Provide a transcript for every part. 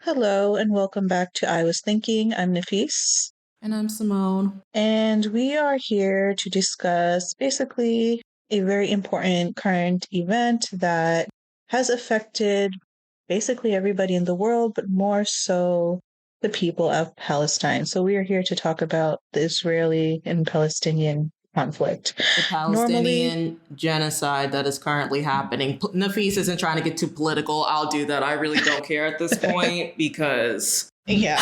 Hello and welcome back to I Was Thinking. I'm Nafis. And I'm Simone. And we are here to discuss basically a very important current event that has affected basically everybody in the world, but more so the people of Palestine. So we are here to talk about the Israeli and Palestinian conflict. The Palestinian genocide that is currently happening. Nafis isn't trying to get too political. I'll do that. I really don't care at this point because... Yeah,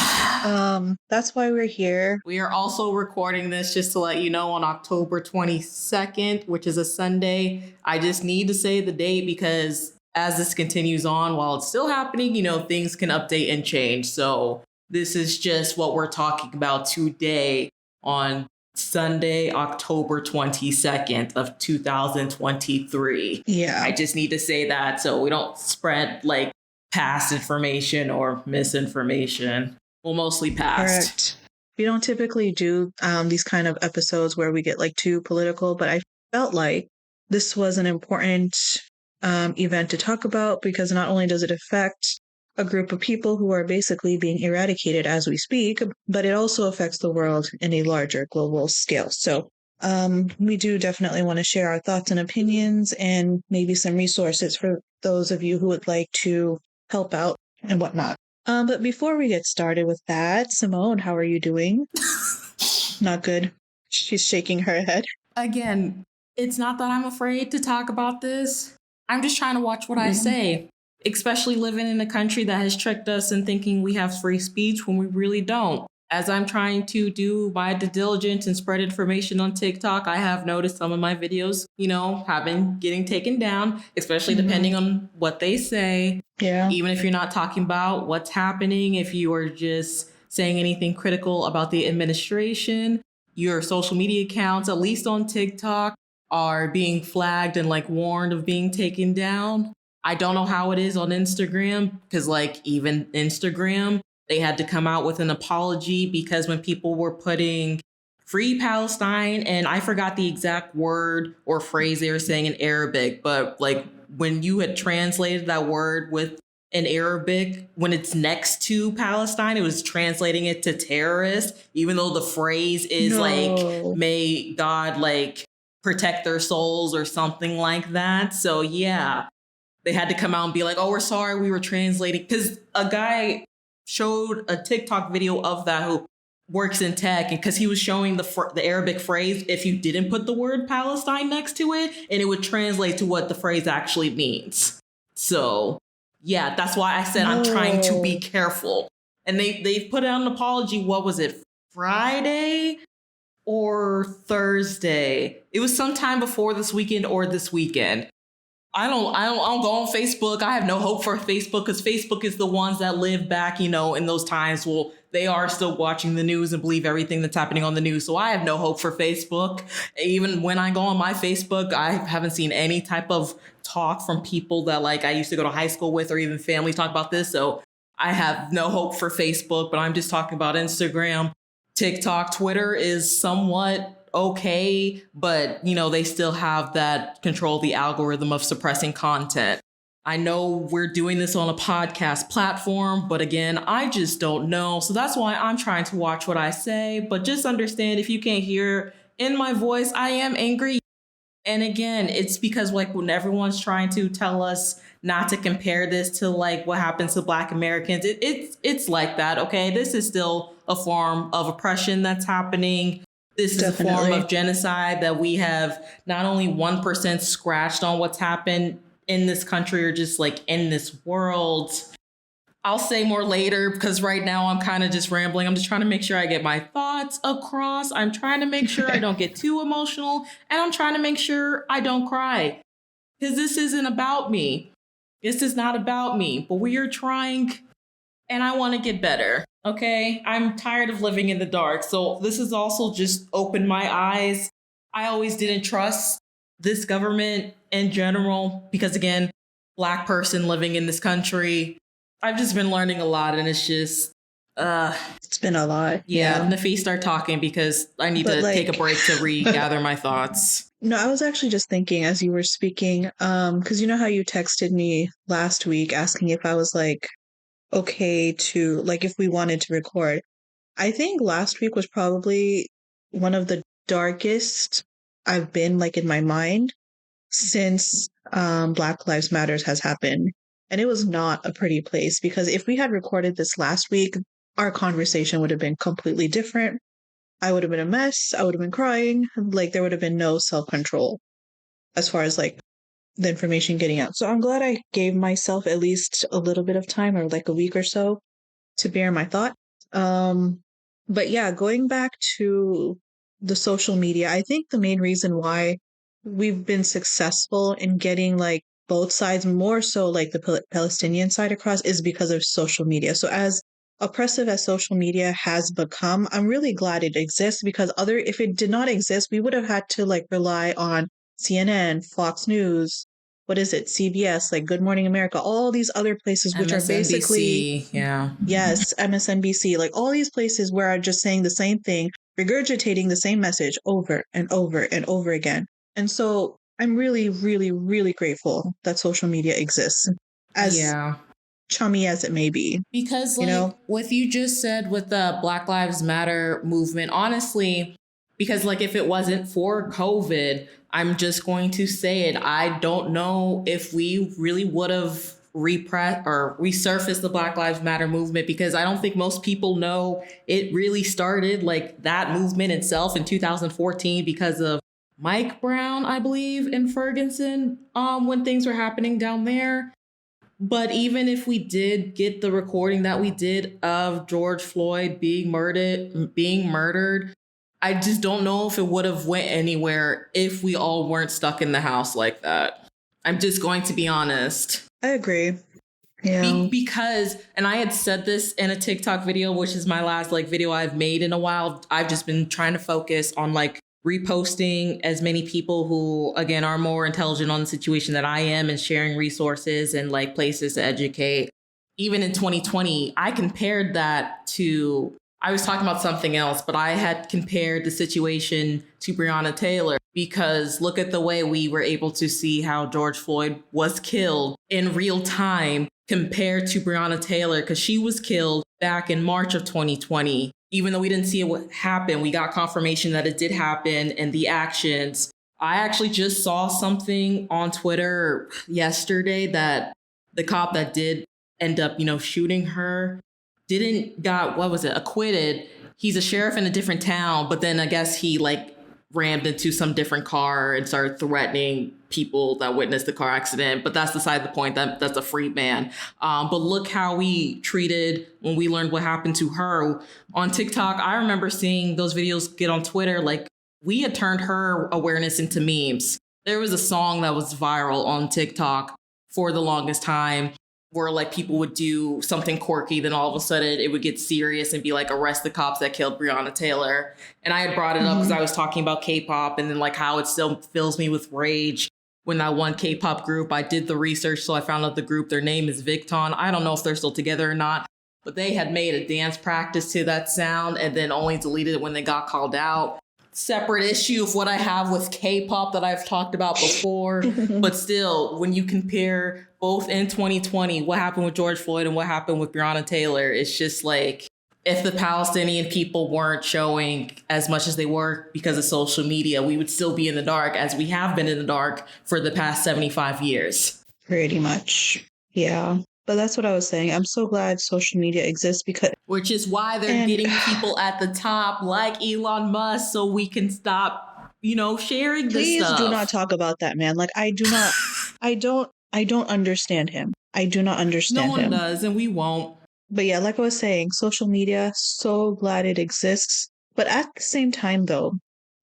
that's why we're here. We are also recording this just to let you know on October 22nd, which is a Sunday. I just need to say the date because as this continues on, while it's still happening, things can update and change. So this is just what we're talking about today on Sunday, October 22nd of 2023. Yeah. I just need to say that so we don't spread past information or misinformation. Well, mostly past. Correct. We don't typically do these kind of episodes where we get too political, but I felt like this was an important event to talk about because not only does it affect a group of people who are basically being eradicated as we speak, but it also affects the world in a larger global scale. So we do definitely want to share our thoughts and opinions and maybe some resources for those of you who would like to help out and whatnot. But before we get started with that, Simone, how are you doing? Not good. She's shaking her head. Again, it's not that I'm afraid to talk about this. I'm just trying to watch what I say, especially living in a country that has tricked us in thinking we have free speech when we really don't. As I'm trying to do my due diligence and spread information on TikTok, I have noticed some of my videos, have been getting taken down, especially depending on what they say. Yeah. Even if you're not talking about what's happening, if you are just saying anything critical about the administration, your social media accounts, at least on TikTok, are being flagged and warned of being taken down. I don't know how it is on Instagram because even Instagram, they had to come out with an apology because when people were putting free Palestine, and I forgot the exact word or phrase they were saying in Arabic, but when you had translated that word with in Arabic, when it's next to Palestine, it was translating it to terrorist, even though the phrase is may God protect their souls or something like that. So yeah, they had to come out and be oh, we're sorry, we were translating, because a guy showed a TikTok video of that who works in tech, and because he was showing the Arabic phrase if you didn't put the word Palestine next to it, and it would translate to what the phrase actually means. So yeah, that's why I said I'm trying to be careful. And they put out an apology. What was it, Friday or Thursday? It was sometime before this weekend or this weekend. I don't go on Facebook. I have no hope for Facebook because Facebook is the ones that live back, in those times. Well, they are still watching the news and believe everything that's happening on the news. So I have no hope for Facebook. Even when I go on my Facebook, I haven't seen any type of talk from people that I used to go to high school with or even family talk about this. So I have no hope for Facebook, but I'm just talking about Instagram, TikTok, Twitter is somewhat okay, but they still have that control the algorithm of suppressing content. I know we're doing this on a podcast platform, but again, I just don't know. So that's why I'm trying to watch what I say, but just understand if you can't hear in my voice, I am angry. And again, it's because when everyone's trying to tell us not to compare this to what happens to Black Americans, it's like that. Okay, this is still a form of oppression that's happening. This is a form of genocide that we have not only 1% scratched on what's happened in this country or just in this world. I'll say more later because right now I'm kind of just rambling. I'm just trying to make sure I get my thoughts across. I'm trying to make sure I don't get too emotional, and I'm trying to make sure I don't cry because this isn't about me. This is not about me, but we are trying, and I want to get better. Okay, I'm tired of living in the dark. So this has also just opened my eyes. I always didn't trust this government in general because, again, Black person living in this country, I've just been learning a lot, and it's just it's been a lot. Yeah. Nafis, start talking because I need to take a break to regather my thoughts. No, I was actually just thinking as you were speaking, because you know how you texted me last week asking if I was okay to, like, if we wanted to record. I think last week was probably one of the darkest I've been, like, in my mind since Black Lives Matters has happened. And it was not a pretty place, because if we had recorded this last week, our conversation would have been completely different. I would have been a mess. I would have been crying. Like, there would have been no self-control as far as, like, the information getting out. So I'm glad I gave myself at least a little bit of time, or like a week or so, to bear my thought. But yeah, going back to the social media, I think the main reason why we've been successful in getting, like, both sides, more so like the Palestinian side, across, is because of social media. So as oppressive as social media has become, I'm really glad it exists, because if it did not exist, we would have had to, like, rely on CNN, Fox News, what is it, CBS, like Good Morning America, all these other places, which are basically, MSNBC, yeah. yes, MSNBC, like all these places where are just saying the same thing, regurgitating the same message over and over and over again. And so I'm really, really, really grateful that social media exists, as Yeah. chummy as it may be. Because, You like, know? what you just said with the Black Lives Matter movement, honestly, because, like, if it wasn't for COVID, I'm just going to say it, I don't know if we really would have resurfaced the Black Lives Matter movement, because I don't think most people know it really started, like, that movement itself in 2014 because of Mike Brown, I believe, in Ferguson, when things were happening down there. But even if we did get the recording that we did of George Floyd being murdered, I just don't know if it would have went anywhere if we all weren't stuck in the house like that. I'm just going to be honest. I agree. Yeah. Because, and I had said this in a TikTok video, which is my last, like, video I've made in a while. I've just been trying to focus on, like, reposting as many people who, again, are more intelligent on the situation that I am, and sharing resources and, like, places to educate. Even in 2020, I compared that to, I was talking about something else, but I had compared the situation to Breonna Taylor, because look at the way we were able to see how George Floyd was killed in real time compared to Breonna Taylor, because she was killed back in March of 2020. Even though we didn't see it happen, we got confirmation that it did happen, and the actions. I actually just saw something on Twitter yesterday that the cop that did end up, shooting her acquitted. He's a sheriff in a different town, but then I guess he, like, rammed into some different car and started threatening people that witnessed the car accident. But that's beside the point. That's a free man. But look how we treated when we learned what happened to her on TikTok. I remember seeing those videos get on Twitter. Like, we had turned her awareness into memes. There was a song that was viral on TikTok for the longest time, where, like, people would do something quirky, then all of a sudden it would get serious and be like, arrest the cops that killed Breonna Taylor. And I had brought it up because I was talking about K-pop, and then, like, how it still fills me with rage when that one K-pop group, I did the research, so I found out the group, their name is Victon. I don't know if they're still together or not, but they had made a dance practice to that sound and then only deleted it when they got called out. Separate issue of what I have with K-pop that I've talked about before. But still, when you compare both in 2020, what happened with George Floyd and what happened with Breonna Taylor, it's just like, if the Palestinian people weren't showing as much as they were because of social media, we would still be in the dark, as we have been in the dark for the past 75 years. Pretty much. Yeah. But that's what I was saying. I'm so glad social media exists, because... Which is why they're getting people at the top like Elon Musk, so we can stop, sharing this stuff. Please do not talk about that man. Like, I don't understand him. I do not understand him. No one does, and we won't. But yeah, like I was saying, social media, so glad it exists. But at the same time, though,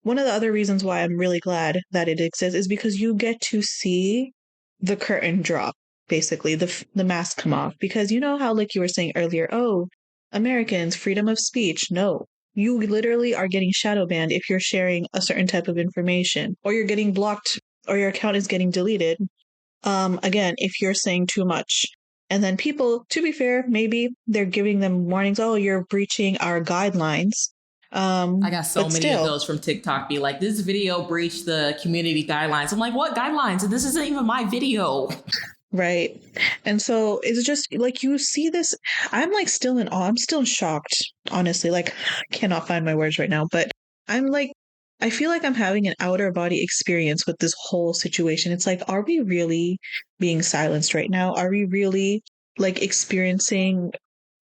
one of the other reasons why I'm really glad that it exists is because you get to see the curtain drop, basically, the mask come off. Because you know how, like you were saying earlier, oh, Americans, freedom of speech. No, you literally are getting shadow banned if you're sharing a certain type of information, or you're getting blocked, or your account is getting deleted. Again, if you're saying too much. And then people, to be fair, maybe they're giving them warnings. Oh, you're breaching our guidelines. I got so many of those from TikTok be like, this video breached the community guidelines. I'm like, what guidelines? And this isn't even my video. Right. And so it's just like you see this. I'm like still in awe. I'm still shocked, honestly. Like, I cannot find my words right now, but I'm like, I feel like I'm having an outer body experience with this whole situation. It's like, are we really being silenced right now? Are we really like experiencing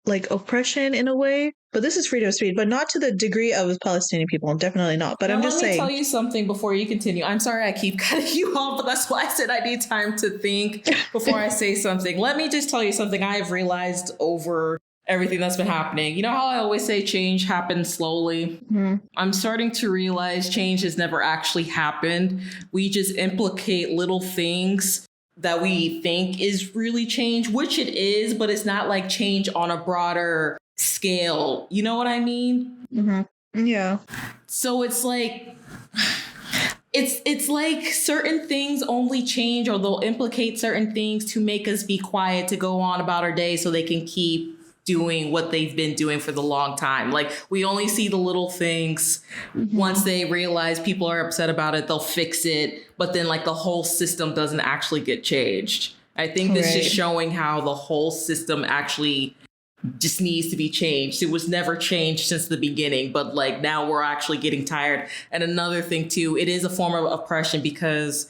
like oppression in a way? But this is freedom of speech, but not to the degree of Palestinian people. Definitely not. But Now, I'm let just me tell saying. you something before you continue. I'm sorry I keep cutting you off, but that's why I said I need time to think before I say something. Let me just tell you something I have realized over everything that's been happening. You know how I always say change happens slowly? I'm starting to realize change has never actually happened. We just implicate little things that we think is really change, which it is, but it's not like change on a broader scale. You know what I mean? Yeah. So it's like it's like certain things only change, or they'll implicate certain things to make us be quiet, to go on about our day so they can keep doing what they've been doing for the long time. Like, we only see the little things. Once they realize people are upset about it, they'll fix it. But then like the whole system doesn't actually get changed. I think this is showing how the whole system actually just needs to be changed. It was never changed since the beginning, but like now we're actually getting tired. And another thing too, it is a form of oppression, because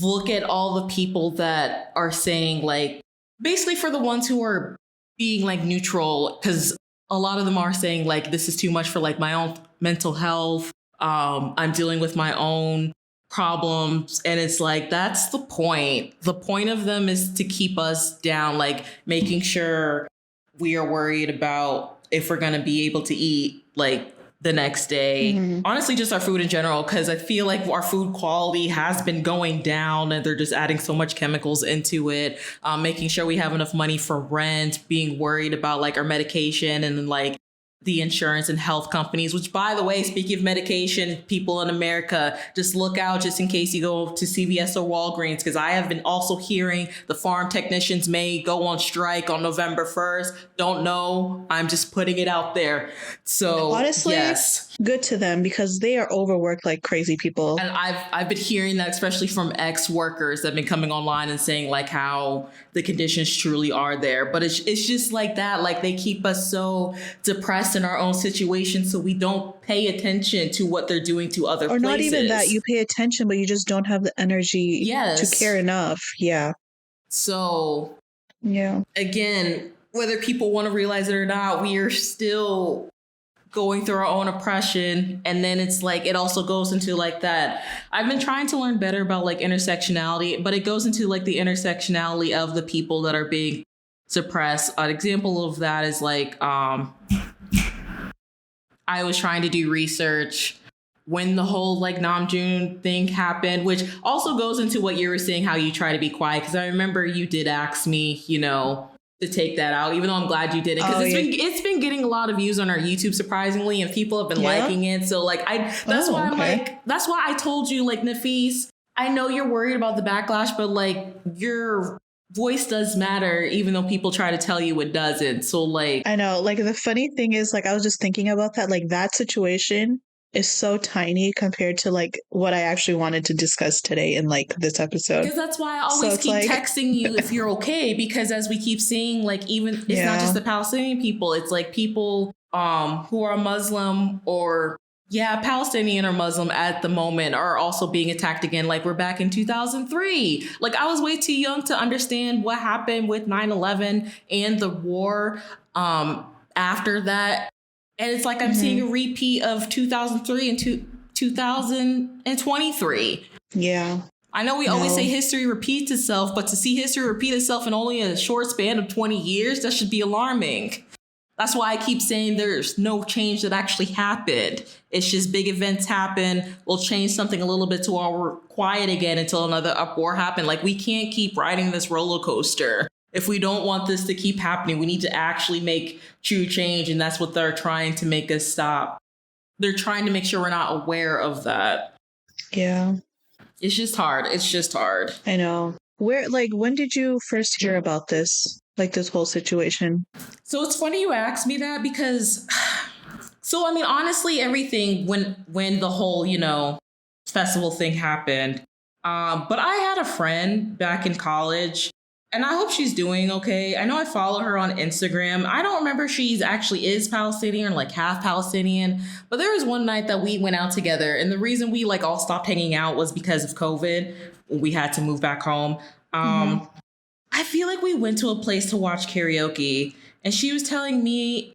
look at all the people that are saying, like, basically for the ones who are being like neutral, because a lot of them are saying like, this is too much for like my own mental health. I'm dealing with my own problems. And it's like, that's the point. The point of them is to keep us down, like making sure we are worried about if we're going to be able to eat like the next day. Honestly, just our food in general, because I feel like our food quality has been going down and they're just adding so much chemicals into it. Making sure we have enough money for rent, being worried about like our medication and like the insurance and health companies, which, by the way, speaking of medication, people in America, just look out just in case you go to CVS or Walgreens, because I have been also hearing the farm technicians may go on strike on November 1st. Don't know. I'm just putting it out there. So honestly, yes, good to them, because they are overworked like crazy people. And I've been hearing that, especially from ex-workers that have been coming online and saying like how the conditions truly are there. But it's just like that. Like, they keep us so depressed in our own situation, so we don't pay attention to what they're doing to other places. Or not even that, you pay attention, but you just don't have the energy to care enough. Yeah. So yeah, again, whether people want to realize it or not, we are still going through our own oppression. And then it's like, it also goes into like that. I've been trying to learn better about like intersectionality, but it goes into like the intersectionality of the people that are being suppressed. An example of that is like, I was trying to do research when the whole like Namjoon thing happened, which also goes into what you were saying, how you try to be quiet. Because I remember you did ask me, you know, to take that out, even though I'm glad you did it, because it's been getting a lot of views on our YouTube, surprisingly, and people have been liking it. So like that's why I told you, like, Nafis, I know you're worried about the backlash, but like your voice does matter, even though people try to tell you it doesn't. So like, I know, like, the funny thing is, like, I was just thinking about that, like, that situation is so tiny compared to like what I actually wanted to discuss today in like this episode. Because that's why I always keep texting you if you're okay, because as we keep seeing, like, even it's not just the Palestinian people, it's like people who are Muslim or Palestinian or Muslim at the moment are also being attacked again. Like, we're back in 2003. Like, I was way too young to understand what happened with 9/11 and the war after that. And it's like I'm seeing a repeat of 2003 and 2023. Yeah. I know we always say history repeats itself, but to see history repeat itself in only a short span of 20 years, that should be alarming. That's why I keep saying there's no change that actually happened. It's just big events happen. We'll change something a little bit to where we're quiet again until another uproar happens. Like, we can't keep riding this roller coaster. If we don't want this to keep happening, we need to actually make true change. And that's what they're trying to make us stop. They're trying to make sure we're not aware of that. Yeah. It's just hard. It's just hard. I know. When did you first hear about this? Like, this whole situation? So it's funny you asked me that, because, so, I mean, honestly, everything when the whole, you know, festival thing happened. But I had a friend back in college And I hope she's doing okay. I know I follow her on Instagram. I don't remember if she's actually is Palestinian or like half Palestinian, but there was one night that we went out together. And the reason we like all stopped hanging out was because of COVID. We had to move back home. I feel like we went to a place to watch karaoke, and she was telling me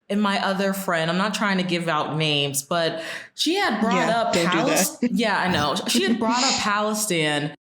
and my other friend, I'm not trying to give out names, but she had brought up Palestine. Yeah, I know. She had brought up Palestine,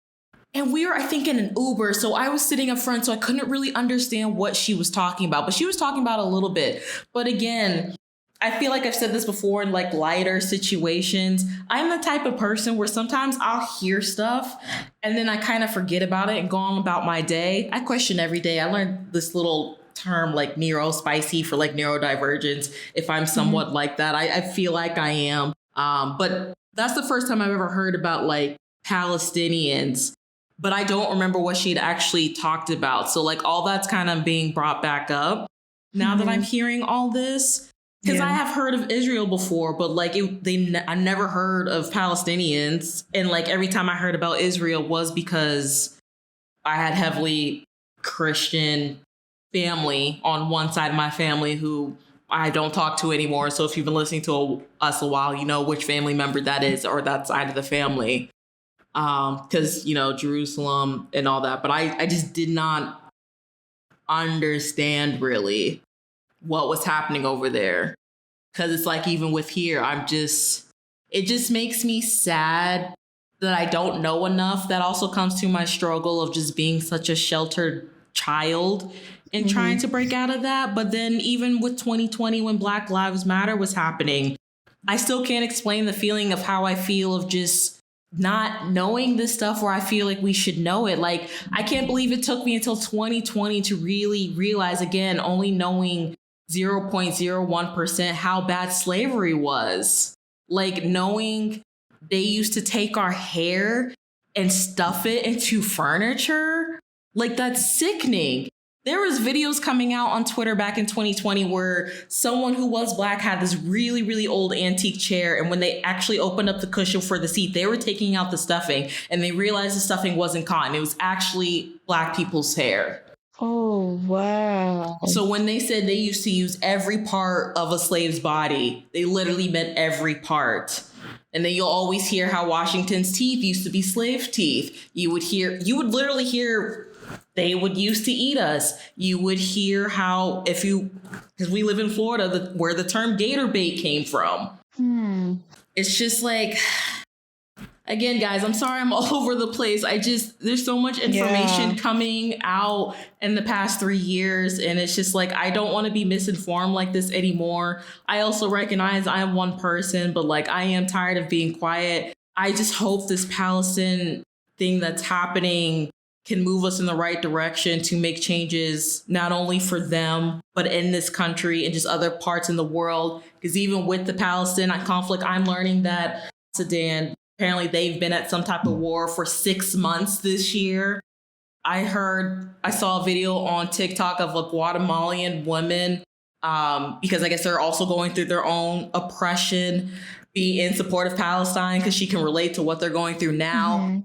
and we were, I think, in an Uber. So I was sitting up front, so I couldn't really understand what she was talking about, but she was talking about a little bit. But again, I feel like I've said this before in like lighter situations. I'm the type of person where sometimes I'll hear stuff and then I kind of forget about it and go on about my day. I question every day. I learned this little term like neurospicy for like neurodivergence. If I'm somewhat like that, I feel like I am. But that's the first time I've ever heard about like Palestinians, but I don't remember what she'd actually talked about. So like all that's kind of being brought back up now that I'm hearing all this. Because I have heard of Israel before, but like I never heard of Palestinians. And like every time I heard about Israel was because I had heavily Christian family on one side of my family who I don't talk to anymore. So if you've been listening to us a while, you know which family member that is or that side of the family. Because, you know, Jerusalem and all that. But I just did not understand really what was happening over there. Because it's like, even with here, it just makes me sad that I don't know enough. That also comes to my struggle of just being such a sheltered child and trying to break out of that. But then even with 2020, when Black Lives Matter was happening, I still can't explain the feeling of how I feel of just not knowing this stuff where I feel like we should know it. Like, I can't believe it took me until 2020 to really realize, again, only knowing 0.01% how bad slavery was. Like, knowing they used to take our hair and stuff it into furniture. Like, that's sickening. There was videos coming out on Twitter back in 2020 where someone who was Black had this really, really old antique chair. And when they actually opened up the cushion for the seat, they were taking out the stuffing and they realized the stuffing wasn't cotton. It was actually Black people's hair. Oh, wow. So when they said they used to use every part of a slave's body, they literally meant every part. And then you'll always hear how Washington's teeth used to be slave teeth. You would literally hear they would used to eat us. You would hear how, because we live in Florida, where the term gator bait came from. It's just like, again, guys, I'm sorry I'm all over the place. There's so much information coming out in the past 3 years. And it's just like, I don't want to be misinformed like this anymore. I also recognize I am one person, but like, I am tired of being quiet. I just hope this Palestine thing that's happening can move us in the right direction to make changes, not only for them, but in this country and just other parts in the world. Because even with the Palestinian conflict, I'm learning that Sudan, apparently they've been at some type of war for 6 months this year. I saw a video on TikTok of a Guatemalan woman, because I guess they're also going through their own oppression, be in support of Palestine because she can relate to what they're going through now.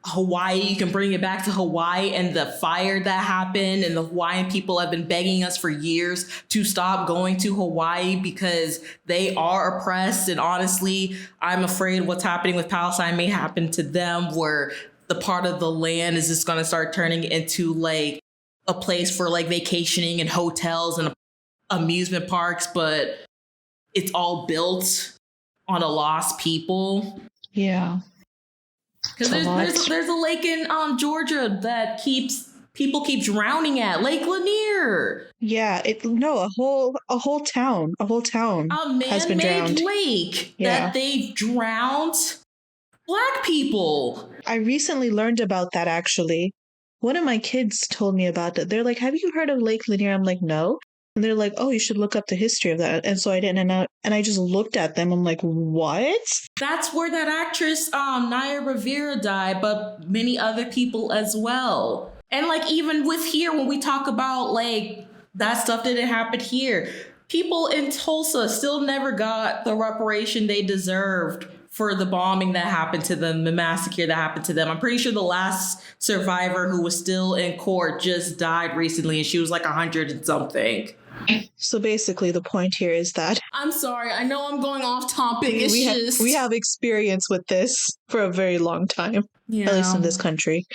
Hawaii, you can bring it back to Hawaii and the fire that happened, and the Hawaiian people have been begging us for years to stop going to Hawaii because they are oppressed. And honestly, I'm afraid what's happening with Palestine may happen to them, where the part of the land is just going to start turning into like a place for like vacationing and hotels and amusement parks, but it's all built on a lost people. Yeah. Because there's a lake in Georgia that people keep drowning at, Lake Lanier. Yeah, a whole town has been drowned. A man-made lake that they drowned Black people. I recently learned about that, actually. One of my kids told me about that. They're like, "Have you heard of Lake Lanier?" I'm like, "No." And they're like, "Oh, you should look up the history of that." And so I didn't, and I just looked at them. I'm like, "What?" That's where that actress Naya Rivera died, but many other people as well. And like, even with here, when we talk about like that stuff didn't happen here, people in Tulsa still never got the reparation they deserved for the bombing that happened to them, the massacre that happened to them. I'm pretty sure the last survivor who was still in court just died recently, and she was like 100 and something. So basically the point here is that I'm sorry, I know I'm going off topic. we have experience with this for a very long time, at least in this country.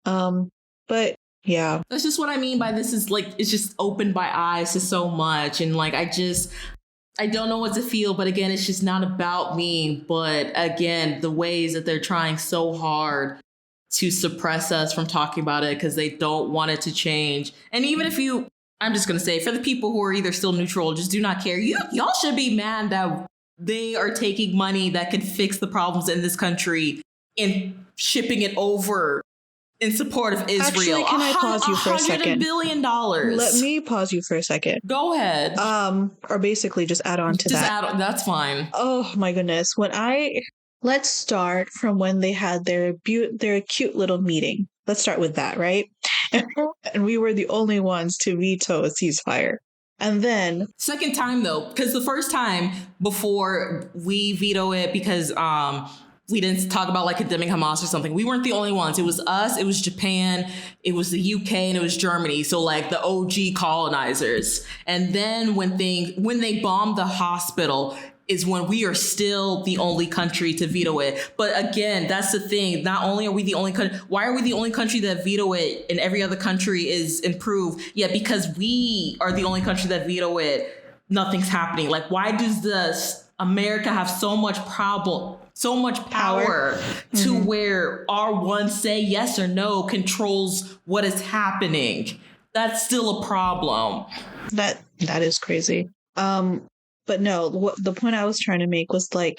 But yeah, that's just what I mean by this is like, it's just opened my eyes to so much. And like, I don't know what to feel, but again, it's just not about me. But again, the ways that they're trying so hard to suppress us from talking about it because they don't want it to change. And even if I'm just going to say, for the people who are either still neutral or just do not care, y'all should be mad that they are taking money that could fix the problems in this country and shipping it over in support of Israel. Actually, can I pause you for a second? $100 billion. Let me pause you for a second. Go ahead. Or basically just add on to that. That's fine. Oh my goodness. Let's start from when they had their cute little meeting. Let's start with that, right? And we were the only ones to veto a ceasefire. And then second time though, because the first time before we veto it because we didn't talk about like condemning Hamas or something. We weren't the only ones. It was us, it was Japan, it was the UK, and it was Germany. So like the OG colonizers. And then when they bombed the hospital is when we are still the only country to veto it. But again, that's the thing. Not only are we the only country, why are we the only country that veto it and every other country is improved? Yeah, because we are the only country that veto it, nothing's happening. Like, why does America have so much power to where our one say yes or no controls what is happening? That's still a problem. That is crazy. But no, the point I was trying to make was like,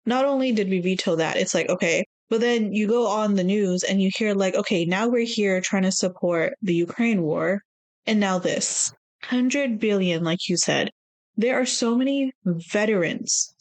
not only did we veto that, it's like, okay, but then you go on the news and you hear like, okay, now we're here trying to support the Ukraine war. And now this 100 billion, like you said, there are so many veterans,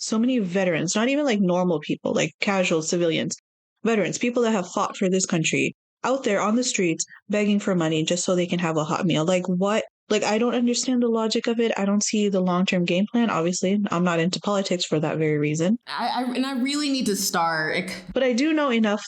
not even like normal people, like casual civilians, veterans, people that have fought for this country out there on the streets begging for money just so they can have a hot meal. Like what? Like, I don't understand the logic of it. I don't see the long-term game plan. Obviously, I'm not into politics for that very reason. I really need to start. But I do know enough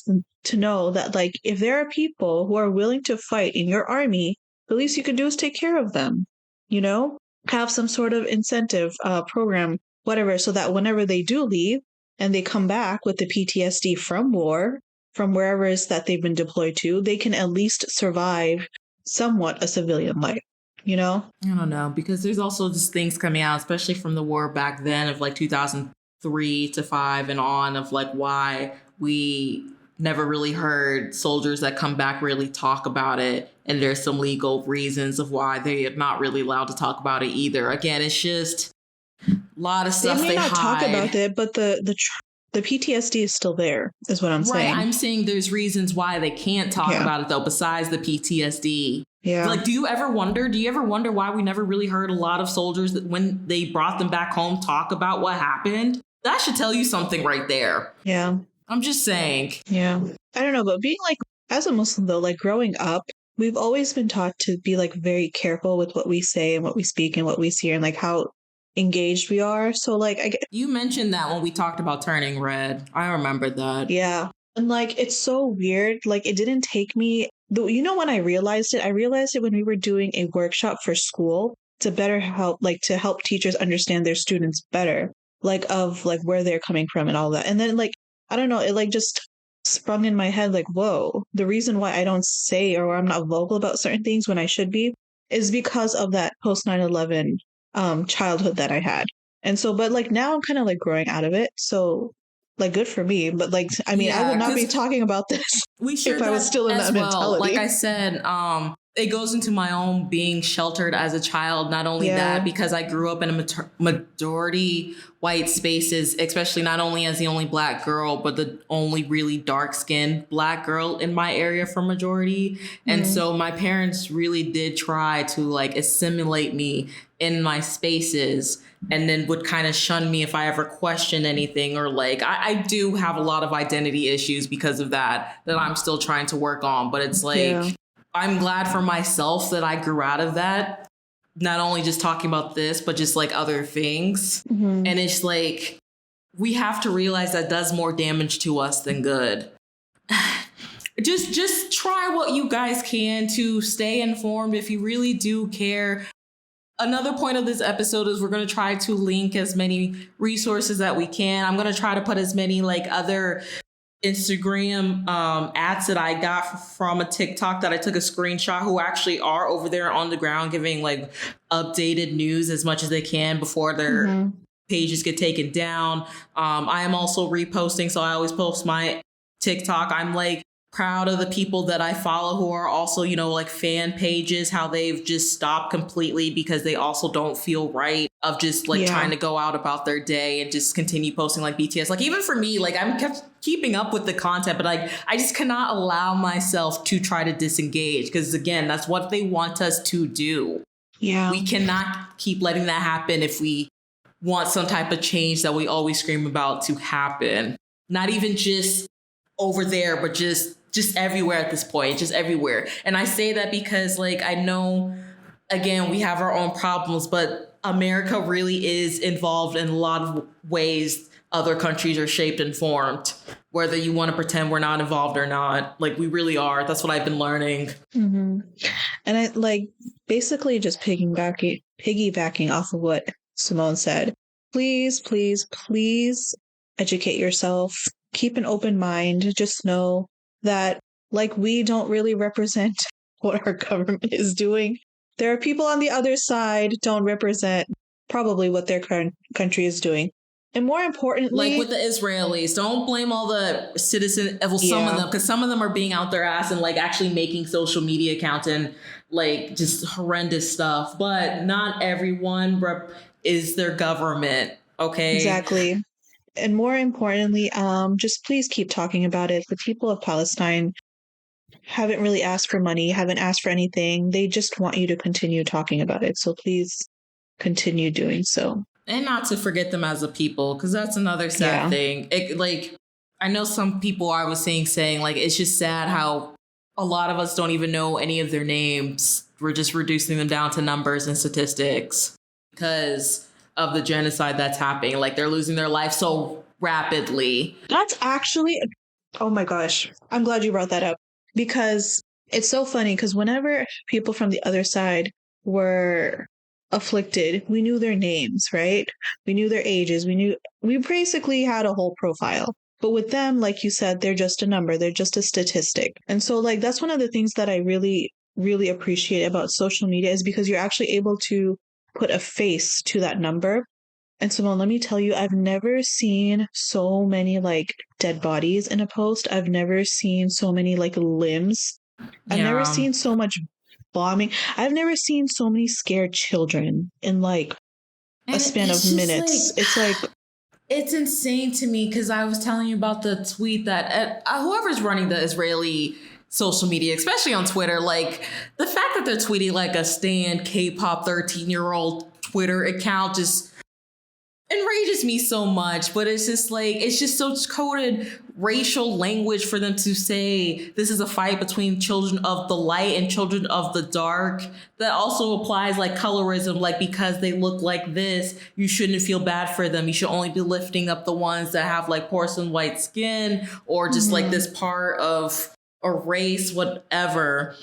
to know that, like, if there are people who are willing to fight in your army, the least you could do is take care of them, you know? Have some sort of incentive program, whatever, so that whenever they do leave and they come back with the PTSD from war, from wherever it is that they've been deployed to, they can at least survive somewhat a civilian life. You know? I don't know, because there's also just things coming out, especially from the war back then of like 2003 to 5 and on, of like why we never really heard soldiers that come back really talk about it. And there's some legal reasons of why they are not really allowed to talk about it either. Again, it's just a lot of stuff they may not talk about it, but the PTSD is still there, is what I'm saying. Right, I'm saying there's reasons why they can't talk about it, though, besides the PTSD. Yeah. Like, do you ever wonder why we never really heard a lot of soldiers that when they brought them back home talk about what happened? That should tell you something right there. Yeah. I'm just saying. Yeah. I don't know, but being like, as a Muslim though, like growing up, we've always been taught to be like very careful with what we say and what we speak and what we see and like how engaged we are. So like, you mentioned that when we talked about turning red. I remember that. Yeah. And like, it's so weird. Like, it didn't take me, you know, when I realized it when we were doing a workshop for school to better help, like to help teachers understand their students better, like of like where they're coming from and all that. And then like, I don't know, it like just sprung in my head like, whoa, the reason why I don't say or I'm not vocal about certain things when I should be is because of that post 9/11 childhood that I had. And so, but like now I'm kind of like growing out of it. So like, good for me. But like, I mean, I would not be talking about this if I was still in that mentality. Like I said, it goes into my own being sheltered as a child. Not only that, because I grew up in a majority white spaces, especially not only as the only Black girl, but the only really dark-skinned Black girl in my area for majority. And so my parents really did try to like assimilate me in my spaces, and then would kind of shun me if I ever questioned anything, or like I do have a lot of identity issues because of that I'm still trying to work on. But it's like, I'm glad for myself that I grew out of that. Not only just talking about this, but just like other things. And it's like, we have to realize that does more damage to us than good. Just try what you guys can to stay informed if you really do care. Another point of this episode is we're going to try to link as many resources that we can. I'm going to try to put as many like other Instagram ads that I got from a TikTok that I took a screenshot, who actually are over there on the ground giving like updated news as much as they can before their pages get taken down. I am also reposting, so I always post my TikTok. I'm like proud of the people that I follow who are also, you know, like fan pages, how they've just stopped completely because they also don't feel right of just like trying to go out about their day and just continue posting like BTS. Like even for me, like I'm kept keeping up with the content, but like I just cannot allow myself to try to disengage because again, that's what they want us to do. Yeah. We cannot keep letting that happen if we want some type of change that we always scream about to happen. Not even just over there, but just everywhere at this point, just everywhere. And I say that because like, I know, again, we have our own problems, but America really is involved in a lot of ways other countries are shaped and formed, whether you want to pretend we're not involved or not. Like we really are. That's what I've been learning. Mm-hmm. And I like basically just piggybacking off of what Simone said. Please, please, please educate yourself. Keep an open mind. Just know that like we don't really represent what our government is doing. There are people on the other side don't represent probably what their country is doing. And more importantly, like with the Israelis, don't blame all the citizens, well, some of them, because some of them are being out their ass and like actually making social media accounts and like just horrendous stuff. But not everyone is their government. Okay. Exactly. And more importantly, just please keep talking about it. The people of Palestine haven't really asked for money, haven't asked for anything. They just want you to continue talking about it. So please continue doing so. And not to forget them as a people, because that's another sad thing. It, like, I know some people I was saying, like, it's just sad how a lot of us don't even know any of their names. We're just reducing them down to numbers and statistics because of the genocide that's happening. Like they're losing their life so rapidly. That's actually, oh my gosh, I'm glad you brought that up because it's so funny because whenever people from the other side were afflicted, we knew their names, right? We knew their ages. We basically had a whole profile. But with them, like you said, they're just a number. They're just a statistic. And so like, that's one of the things that I really, really appreciate about social media is because you're actually able to put a face to that number. And Simone, let me tell you, I've never seen so many like dead bodies in a post. I've never seen so many like limbs. I've never seen so much bombing. I've never seen so many scared children in like a span of minutes. It's insane to me because I was telling you about the tweet that whoever's running the Israeli social media, especially on Twitter, like the fact that they're tweeting like a stan K-pop 13-year-old Twitter account just enrages me so much. But it's just like, it's just so coded racial language for them to say this is a fight between children of the light and children of the dark. That also applies like colorism, like because they look like this, you shouldn't feel bad for them. You should only be lifting up the ones that have like porcelain white skin or just like this part of a race, whatever.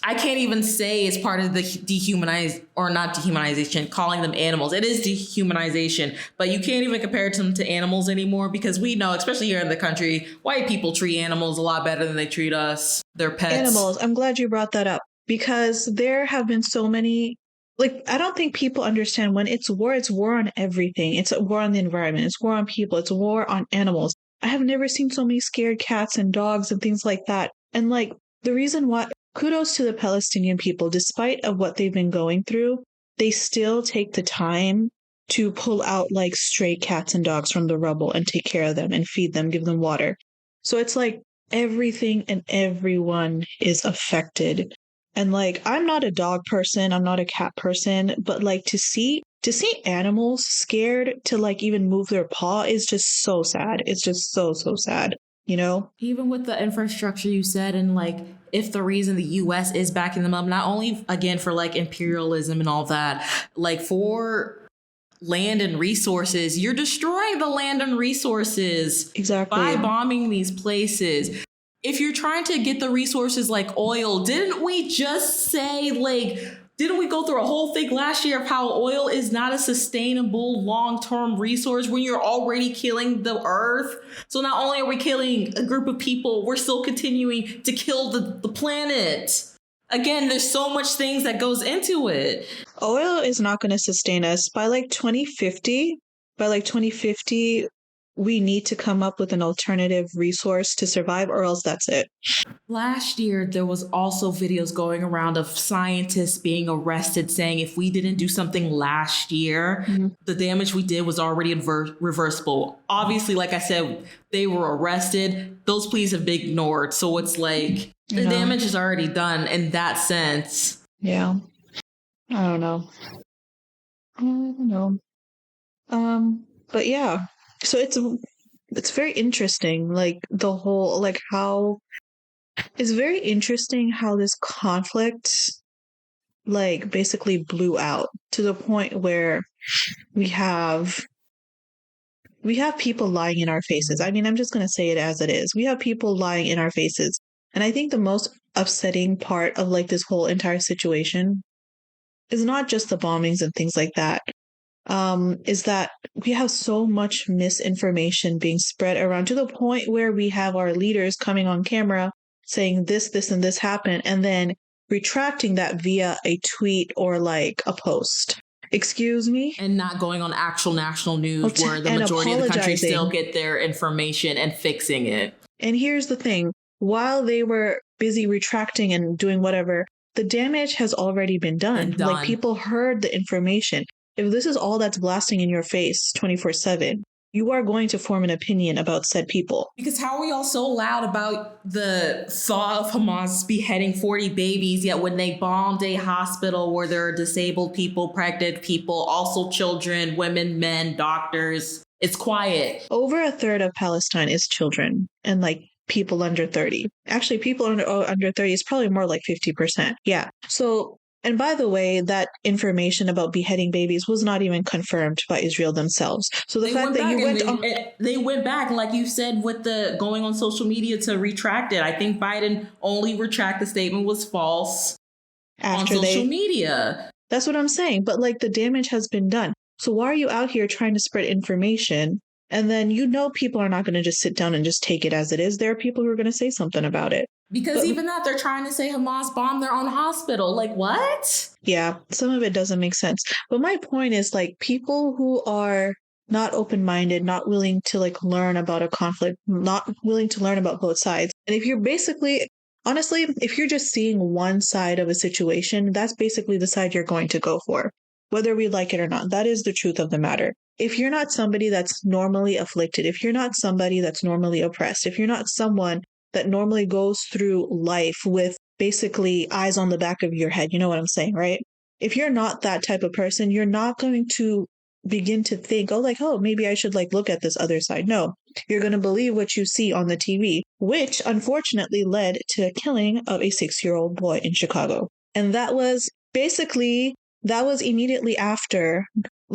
I can't even say it's part of the dehumanization, calling them animals. It is dehumanization, but you can't even compare them to animals anymore because we know, especially here in the country, white people treat animals a lot better than they treat us, their pets. Animals. I'm glad you brought that up because there have been so many, like, I don't think people understand when it's war on everything. It's a war on the environment. It's war on people. It's a war on animals. I have never seen so many scared cats and dogs and things like that. And like the reason why, kudos to the Palestinian people, despite of what they've been going through, they still take the time to pull out like stray cats and dogs from the rubble and take care of them and feed them, give them water. So it's like everything and everyone is affected. And like, I'm not a dog person, I'm not a cat person, but like to see animals scared to like even move their paw is just so sad. It's just so sad. You know, even with the infrastructure you said, and like if the reason the U.S. is backing them up, not only again for like imperialism and all that, like for land and resources. You're destroying the land and resources by bombing these places. If you're trying to get the resources like oil, didn't we just say, didn't we go through a whole thing last year of how oil is not a sustainable long-term resource when you're already killing the earth? So not only are we killing a group of people, we're still continuing to kill the planet. Again, there's so much things that goes into it. Oil is not going to sustain us. By 2050, we need to come up with an alternative resource to survive, or else that's it. Last year, there was also videos going around of scientists being arrested saying if we didn't do something last year, the damage we did was already reversible. Obviously, like I said, they were arrested. Those pleas have been ignored. So it's like the damage is already done in that sense. Yeah. I don't know. But yeah. So it's very interesting, the whole, how it's very interesting how this conflict basically blew out to the point where we have people lying in our faces. I mean, I'm just going to say it as it is. We have people lying in our faces. And I think the most upsetting part of this whole entire situation is not just the bombings and things like that. Is that we have so much misinformation being spread around to the point where we have our leaders coming on camera saying this, and this happened, and then retracting that via a tweet or a post. Excuse me? And not going on actual national news where the majority of the country still get their information and fixing it. And here's the thing. While they were busy retracting and doing whatever, the damage has already been done. People heard the information. If this is all that's blasting in your face 24/7, you are going to form an opinion about said people. Because how are we all so loud about the thought of Hamas beheading 40 babies, yet when they bombed a hospital where there are disabled people, pregnant people, also children, women, men, doctors, it's quiet. Over a third of Palestine is children and people under 30. Actually, people under 30 is probably more like 50%. Yeah. So, and by the way, that information about beheading babies was not even confirmed by Israel themselves. So the fact that they went back, like you said, with the going on social media to retract it. I think Biden only retracted the statement was false on social media. That's what I'm saying. But the damage has been done. So why are you out here trying to spread information? And then people are not going to just sit down and just take it as it is. There are people who are going to say something about it. Because even that, they're trying to say Hamas bombed their own hospital. What? Yeah, some of it doesn't make sense. But my point is people who are not open-minded, not willing to learn about a conflict, not willing to learn about both sides. And if you're honestly, if you're just seeing one side of a situation, that's basically the side you're going to go for, whether we like it or not. That is the truth of the matter. If you're not somebody that's normally afflicted, if you're not somebody that's normally oppressed, if you're not someone that normally goes through life with basically eyes on the back of your head, you know what I'm saying, right? If you're not that type of person, you're not going to begin to think, maybe I should look at this other side. No, you're going to believe what you see on the TV, which unfortunately led to a killing of a 6-year-old boy in Chicago. And that was immediately after,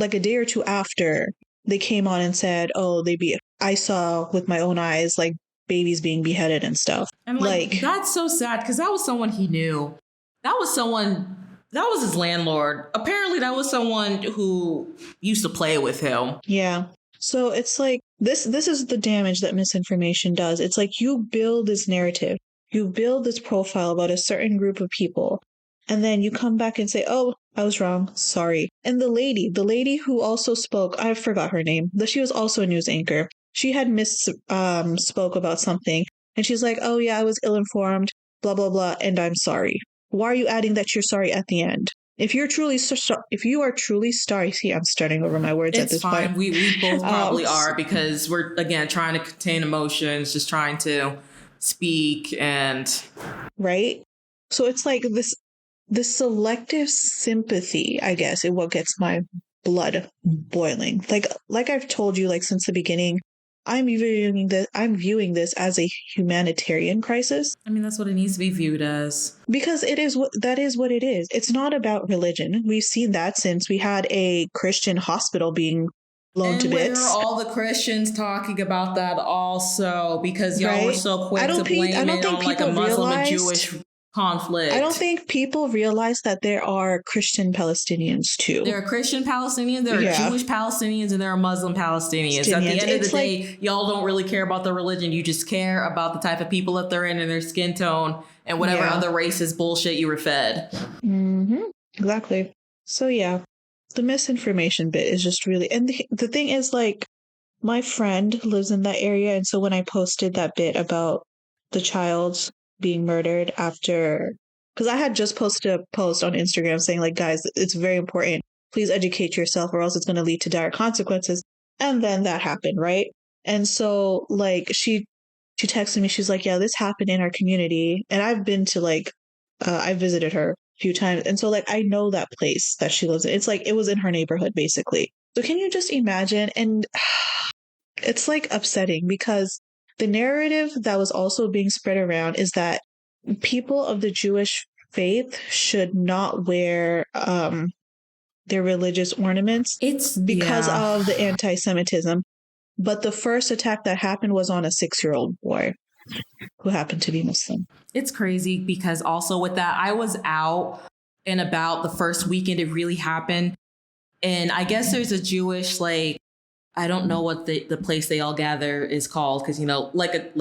a day or two after, they came on and said, I saw with my own eyes, babies being beheaded and stuff. And that's so sad because that was someone he knew. That was his landlord. Apparently that was someone who used to play with him. Yeah. So it's this is the damage that misinformation does. It's you build this narrative, you build this profile about a certain group of people, and then you come back and say, oh, I was wrong. Sorry. And the lady who also spoke, I forgot her name, but she was also a news anchor. She had spoke about something, and she's like, oh yeah, I was ill-informed, blah, blah, blah, and I'm sorry. Why are you adding that you're sorry at the end? If you are truly sorry, see, I'm starting over my words at this point. It's fine. We both probably are, because we're, again, trying to contain emotions, just trying to speak and... Right? So it's this selective sympathy, I guess, is what gets my blood boiling. Like I've told you, since the beginning, I'm viewing this as a humanitarian crisis. I mean, that's what it needs to be viewed as. Because that is what it is. It's not about religion. We've seen that since we had a Christian hospital being blown to bits. And where are all the Christians talking about that also? Because y'all were so quick to blame it on like a Muslim and Jewish conflict. I don't think people realize that there are Christian Palestinians too. There are Christian Palestinians, there are Jewish Palestinians, and there are Muslim Palestinians. At the end of the day, y'all don't really care about the religion. You just care about the type of people that they're in and their skin tone and whatever other racist bullshit you were fed. Mm-hmm. Exactly. So yeah, the misinformation bit is just really, and the thing is, like, my friend lives in that area, and so when I posted that bit about the child being murdered after, because I had just posted a post on Instagram saying, like, guys, it's very important, please educate yourself or else it's going to lead to dire consequences. And then that happened, right? And so, like, she texted me, she's like, yeah, this happened in our community, and I've been to, like, I visited her a few times, and so, like, I know that place that she lives in. It's like it was in her neighborhood basically. So can you just imagine? And it's like upsetting because the narrative that was also being spread around is that people of the Jewish faith should not wear their religious ornaments because of the anti-Semitism. But the first attack that happened was on a 6-year-old boy who happened to be Muslim. It's crazy because also with that, I was out and about the first weekend it really happened. And I guess there's a Jewish, like, I don't know what the place they all gather is called because, you know, like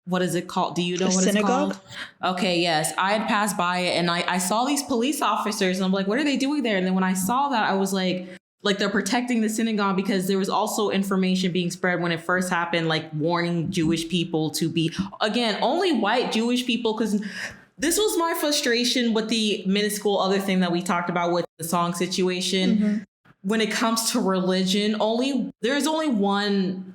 what is it called? Do you know what synagogue? It's called? Okay, yes. I had passed by it and I saw these police officers and I'm like, what are they doing there? And then when I saw that, I was like they're protecting the synagogue because there was also information being spread when it first happened, like warning Jewish people to be, again, only white Jewish people, because this was my frustration with the minuscule other thing that we talked about with the song situation. Mm-hmm. When it comes to religion, there's only one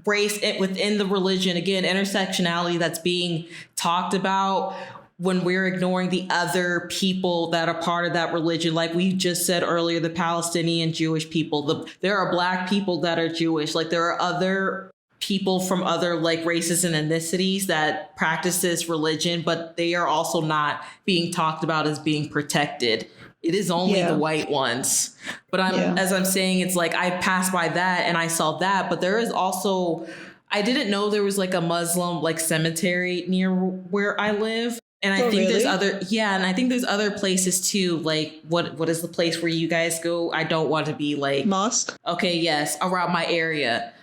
race within the religion, again, intersectionality that's being talked about when we're ignoring the other people that are part of that religion. Like we just said earlier, the Palestinian Jewish people, there are Black people that are Jewish. Like there are other people from other like races and ethnicities that practice this religion, but they are also not being talked about as being protected. It is only the white ones. But as I'm saying, it's like I passed by that and I saw that. But there is also, I didn't know there was like a Muslim like cemetery near where I live. And I think there's other places too. Like what is the place where you guys go? I don't want to be like mosque. Okay, yes, around my area.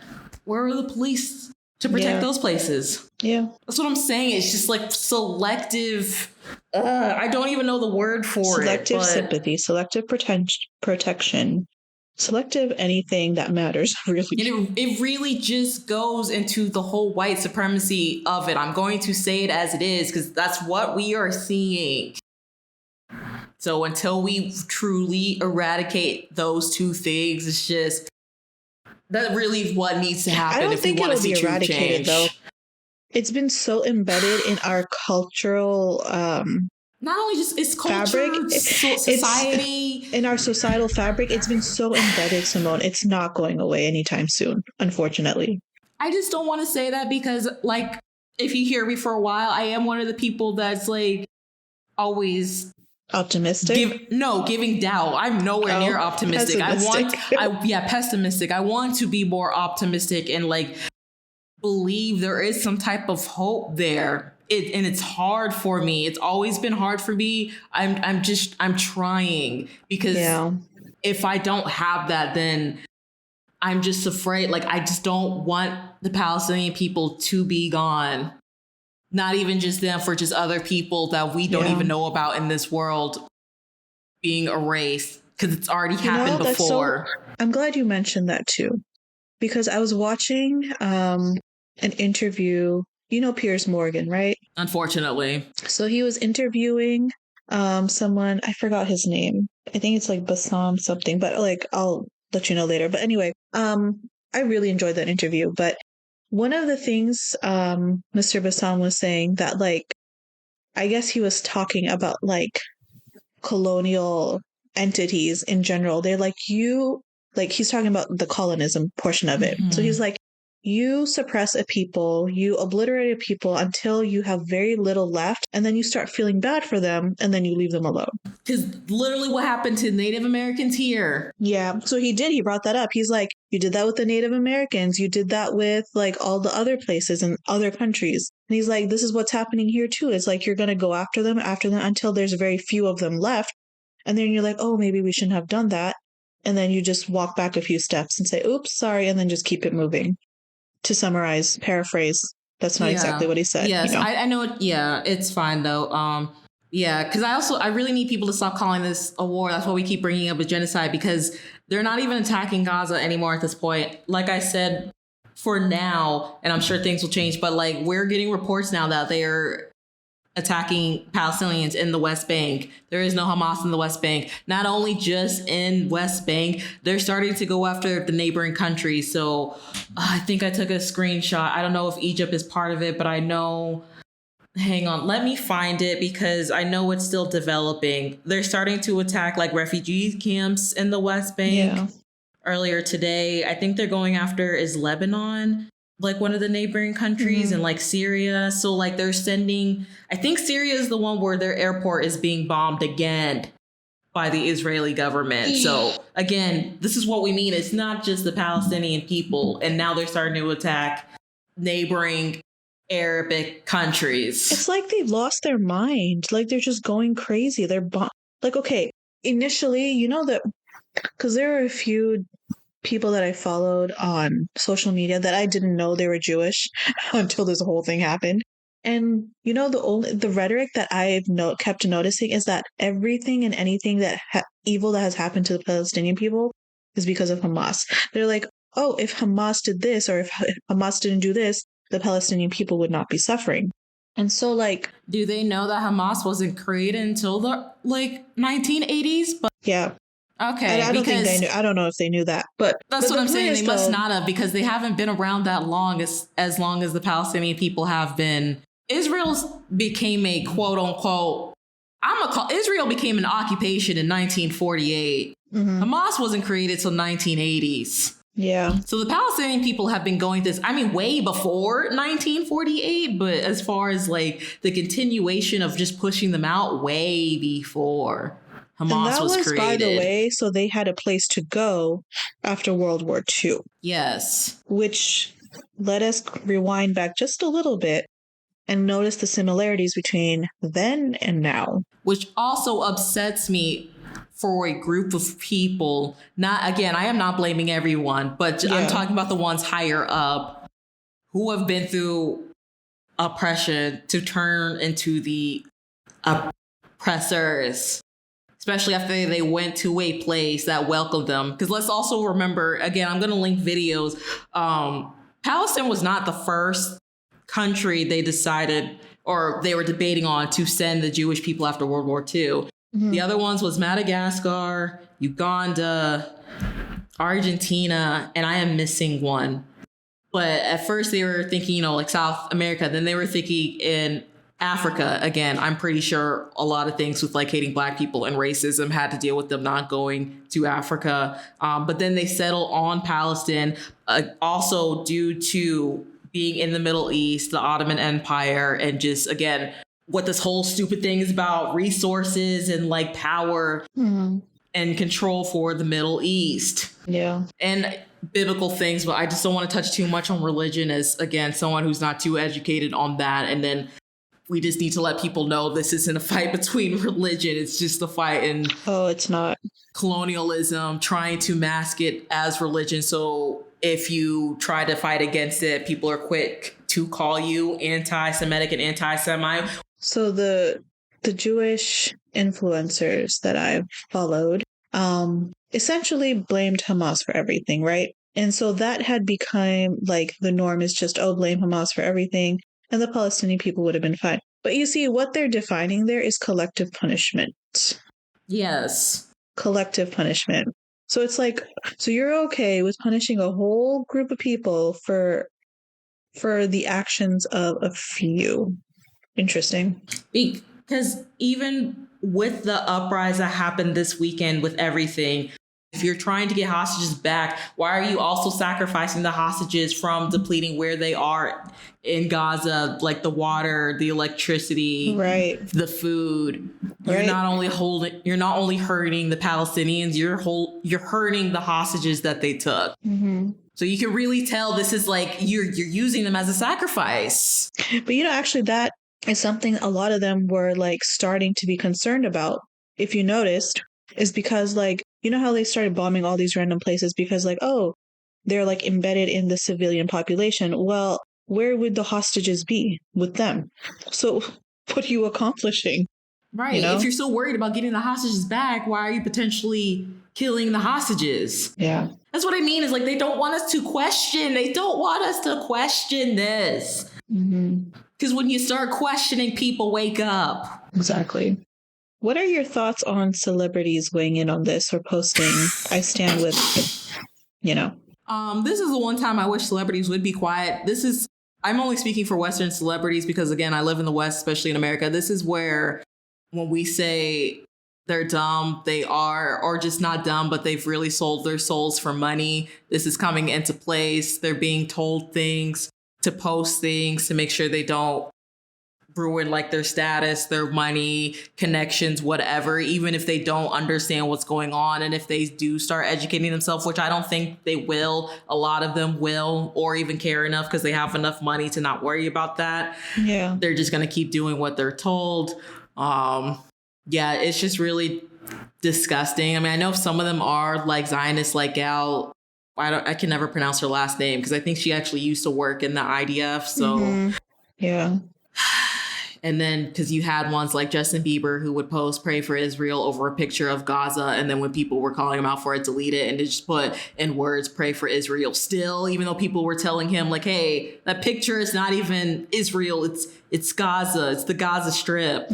Where are the police to protect those places? Yeah, that's what I'm saying. It's just like selective. I don't even know the word for selective sympathy, selective protection, selective anything that matters. Really, and it really just goes into the whole white supremacy of it. I'm going to say it as it is because that's what we are seeing. So until we truly eradicate those two things, it's just that really what needs to happen if we want to see true change. Though. It's been so embedded in our cultural not only just it's culture, fabric, society. In our societal fabric, it's been so embedded, Simone. It's not going away anytime soon, unfortunately. I just don't want to say that because, like, if you hear me for a while, I am one of the people that's like always optimistic. Giving doubt. I'm nowhere near optimistic. Pessimistic. I want to be more optimistic and like believe there is some type of hope there. And it's hard for me. It's always been hard for me. I'm trying because if I don't have that, then I'm just afraid. Like, I just don't want the Palestinian people to be gone. Not even just them, for just other people that we don't even know about in this world being erased because it's already happened before. I'm glad you mentioned that too, because I was watching an interview. You know Piers Morgan, right? Unfortunately. So he was interviewing someone, I forgot his name. I think it's like Bassam something, but like I'll let you know later. But anyway, I really enjoyed that interview. But one of the things Mr. Bassam was saying that, like, I guess he was talking about like colonial entities in general. They're like, he's talking about the colonism portion of it. Mm-hmm. So he's like, you suppress a people, you obliterate a people until you have very little left, and then you start feeling bad for them, and then you leave them alone. Because literally what happened to Native Americans here. Yeah, so he brought that up. He's like, you did that with the Native Americans, you did that with like all the other places and other countries. And he's like, this is what's happening here too. It's like you're going to go after them until there's very few of them left. And then you're like, oh, maybe we shouldn't have done that. And then you just walk back a few steps and say, oops, sorry, and then just keep it moving. To summarize, paraphrase, that's not exactly what he said. Yes, I know it. Yeah, it's fine though. Yeah, because I really need people to stop calling this a war. That's why we keep bringing up a genocide, because they're not even attacking Gaza anymore at this point. Like I said, for now, and I'm sure things will change, but like we're getting reports now that they are attacking Palestinians in the West Bank. There is no Hamas in the West Bank. Not only just in West Bank, they're starting to go after the neighboring countries. So I think I took a screenshot. I don't know if Egypt is part of it, but I know, hang on, let me find it because I know it's still developing. They're starting to attack like refugee camps in the West Bank. Earlier today, I think they're going after is Lebanon, like one of the neighboring countries, and like Syria. So like they're sending, I think Syria is the one where their airport is being bombed again by the Israeli government. So again, this is what we mean. It's not just the Palestinian people. And now they're starting to attack neighboring Arabic countries. It's like they've lost their mind. Like they're just going crazy. They're like, okay, initially, you know that, because there are a few people that I followed on social media that I didn't know they were Jewish until this whole thing happened. And you know, the rhetoric that I've kept noticing is that everything and anything that evil that has happened to the Palestinian people is because of Hamas. They're like, oh, if Hamas did this or if Hamas didn't do this, the Palestinian people would not be suffering. And so like, do they know that Hamas wasn't created until the like 1980s? But yeah. Okay, I don't think they knew. I don't know if they knew that, but that's what I'm saying. They must not have, because they haven't been around that long, as long as the Palestinian people have been. Israel became a quote unquote, Israel became an occupation in 1948. Hamas wasn't created till 1980s. Yeah. So the Palestinian people have been going this, I mean, way before 1948, but as far as like the continuation of just pushing them out, way before Hamas was created. By the way, so they had a place to go after World War II. Yes. Which let us rewind back just a little bit and notice the similarities between then and now. Which also upsets me for a group of people. Not, again, I am not blaming everyone, but I'm talking about the ones higher up who have been through oppression to turn into the oppressors. Especially after they went to a place that welcomed them. Because let's also remember, again, I'm going to link videos. Palestine was not the first country they decided or they were debating on to send the Jewish people after World War II. The other ones was Madagascar, Uganda, Argentina, and I am missing one. But at first they were thinking, you know, like South America. Then they were thinking in Africa. Again, I'm pretty sure a lot of things with like hating Black people and racism had to deal with them not going to Africa. But then they settle on Palestine, also due to being in the Middle East, the Ottoman Empire, and just, again, what this whole stupid thing is about, resources and like power and control for the Middle East. Yeah. And biblical things, but I just don't want to touch too much on religion as, again, someone who's not too educated on that. And then we just need to let people know this isn't a fight between religion. It's just a fight in it's not colonialism, trying to mask it as religion. So if you try to fight against it, people are quick to call you anti-Semitic and anti-Semite. So the Jewish influencers that I've followed essentially blamed Hamas for everything, right? And so that had become like the norm, is just, blame Hamas for everything, and the Palestinian people would have been fine. But you see, what they're defining there is collective punishment. Yes. Collective punishment. So it's like, so you're okay with punishing a whole group of people for the actions of a few. Interesting. Because even with the uprising that happened this weekend with everything, If you're trying to get hostages back, why are you also sacrificing the hostages from depleting where they are in Gaza, like the water, the electricity, right, the food? You're right. not only hurting the Palestinians, you're hurting the hostages that they took. Mm-hmm. So you can really tell this is like you're using them as a sacrifice. But actually that is something a lot of them were like starting to be concerned about. If you noticed, is because like, how they started bombing all these random places because like, oh, they're like embedded in the civilian population. Well, where would the hostages be with them? So what are you accomplishing? Right. If you're so worried about getting the hostages back, why are you potentially killing the hostages? Yeah. That's what I mean, is like they don't want us to question. They don't want us to question this. Because when you start questioning, people wake up. Exactly. What are your thoughts on celebrities weighing in on this or posting, I stand with, This is the one time I wish celebrities would be quiet. I'm only speaking for Western celebrities because, again, I live in the West, especially in America. This is where when we say they're dumb, they are, or just not dumb, but they've really sold their souls for money. This is coming into place. They're being told things, to post things, to make sure they don't ruin like their status, their money, connections, whatever, even if they don't understand what's going on. And if they do start educating themselves, which I don't think they will, a lot of them will, or even care enough because they have enough money to not worry about that. Yeah. They're just going to keep doing what they're told. Yeah, it's just really disgusting. I mean, I know some of them are like Zionists, like Gal. I can never pronounce her last name because I think she actually used to work in the IDF. So yeah. And then because you had ones like Justin Bieber who would post pray for Israel over a picture of Gaza. And then when people were calling him out for it, delete it and just put in words, pray for Israel still, even though people were telling him like, hey, that picture is not even Israel. It's Gaza. It's the Gaza Strip.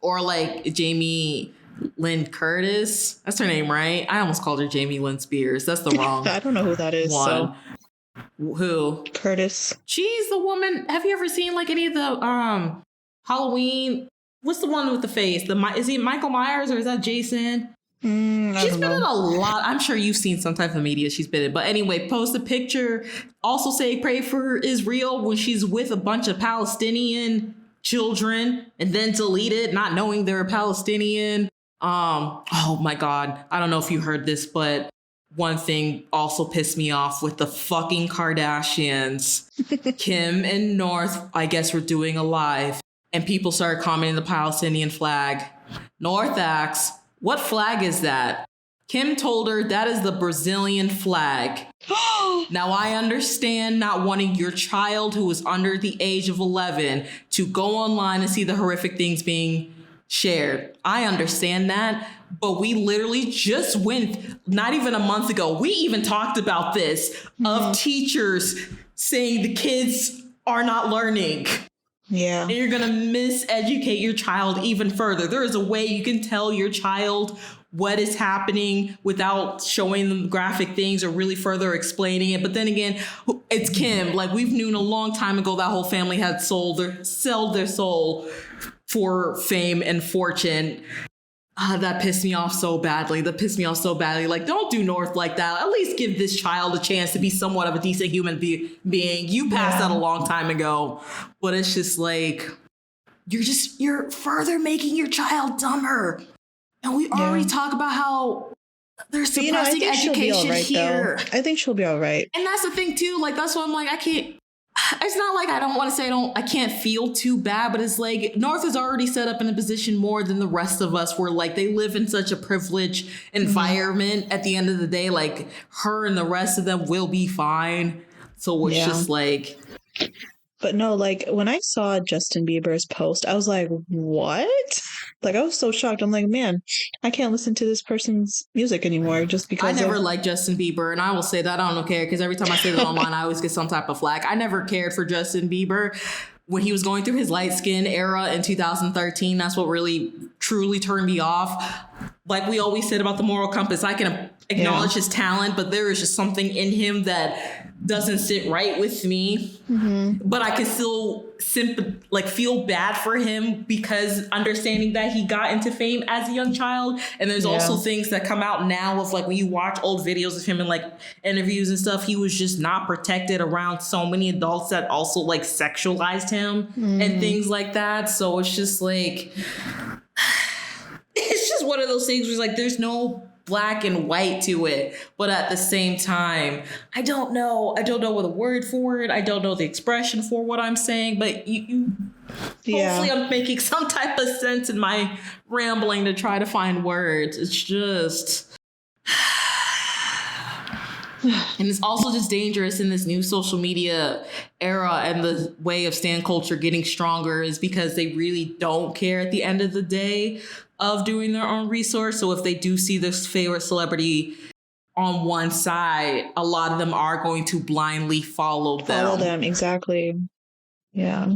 Or like Jamie Lynn Curtis. That's her name, right? I almost called her Jamie Lynn Spears. That's the wrong I don't know who that is. one. So. Who? Curtis. She's the woman. Have you ever seen like any of the Halloween? What's the one with the face? Is he Michael Myers or is that Jason? She's been in a lot. I'm sure you've seen some type of media she's been in. But anyway, post a picture. Also say pray for Israel when she's with a bunch of Palestinian children and then delete it, not knowing they're a Palestinian. Oh my God. I don't know if you heard this, but one thing also pissed me off with the fucking Kardashians. Kim and North, I guess, were doing a live and people started commenting the Palestinian flag. North asks, what flag is that? Kim told her that is the Brazilian flag. Now, I understand not wanting your child who is under the age of 11 to go online and see the horrific things being shared. I understand that. But we literally just went, not even a month ago, we even talked about this, of teachers saying the kids are not learning. Yeah. And you're going to miseducate your child even further. There is a way you can tell your child what is happening without showing them graphic things or really further explaining it. But then again, it's Kim. Like, we've known a long time ago that whole family had sold their soul for fame and fortune. That pissed me off so badly. Like, don't do North like that. At least give this child a chance to be somewhat of a decent human being. You passed that a long time ago. But it's just like, you're further making your child dumber. And we already talk about how they're suppressing education here. I think she'll be all right. And that's the thing too. Like, that's why I'm like, I can't. It's not like I don't want to say I can't feel too bad, but it's like North is already set up in a position more than the rest of us where like they live in such a privileged environment. At the end of the day, like her and the rest of them will be fine. So it's just like. But no, like when I saw Justin Bieber's post, I was like, what? Like, I was so shocked. I'm like, man, I can't listen to this person's music anymore just because I never liked Justin Bieber. And I will say that I don't care because every time I say that online, I always get some type of flack. I never cared for Justin Bieber. When he was going through his light skin era in 2013, that's what really truly turned me off. like we always said about the moral compass, I can acknowledge his talent, but there is just something in him that doesn't sit right with me. But I can still feel bad for him because understanding that he got into fame as a young child. And there's also things that come out now of like when you watch old videos of him and like interviews and stuff, he was just not protected around so many adults that also like sexualized him and things like that. So it's just like, it's just one of those things where it's like there's no black and white to it, but at the same time, I don't know what the word for it. I don't know the expression for what I'm saying, but you hopefully I'm making some type of sense in my rambling to try to find words. It's just, and it's also just dangerous in this new social media era, and the way of stan culture getting stronger is because they really don't care at the end of the day of doing their own resource. So if they do see this favorite celebrity on one side, a lot of them are going to blindly follow them. Exactly. Yeah.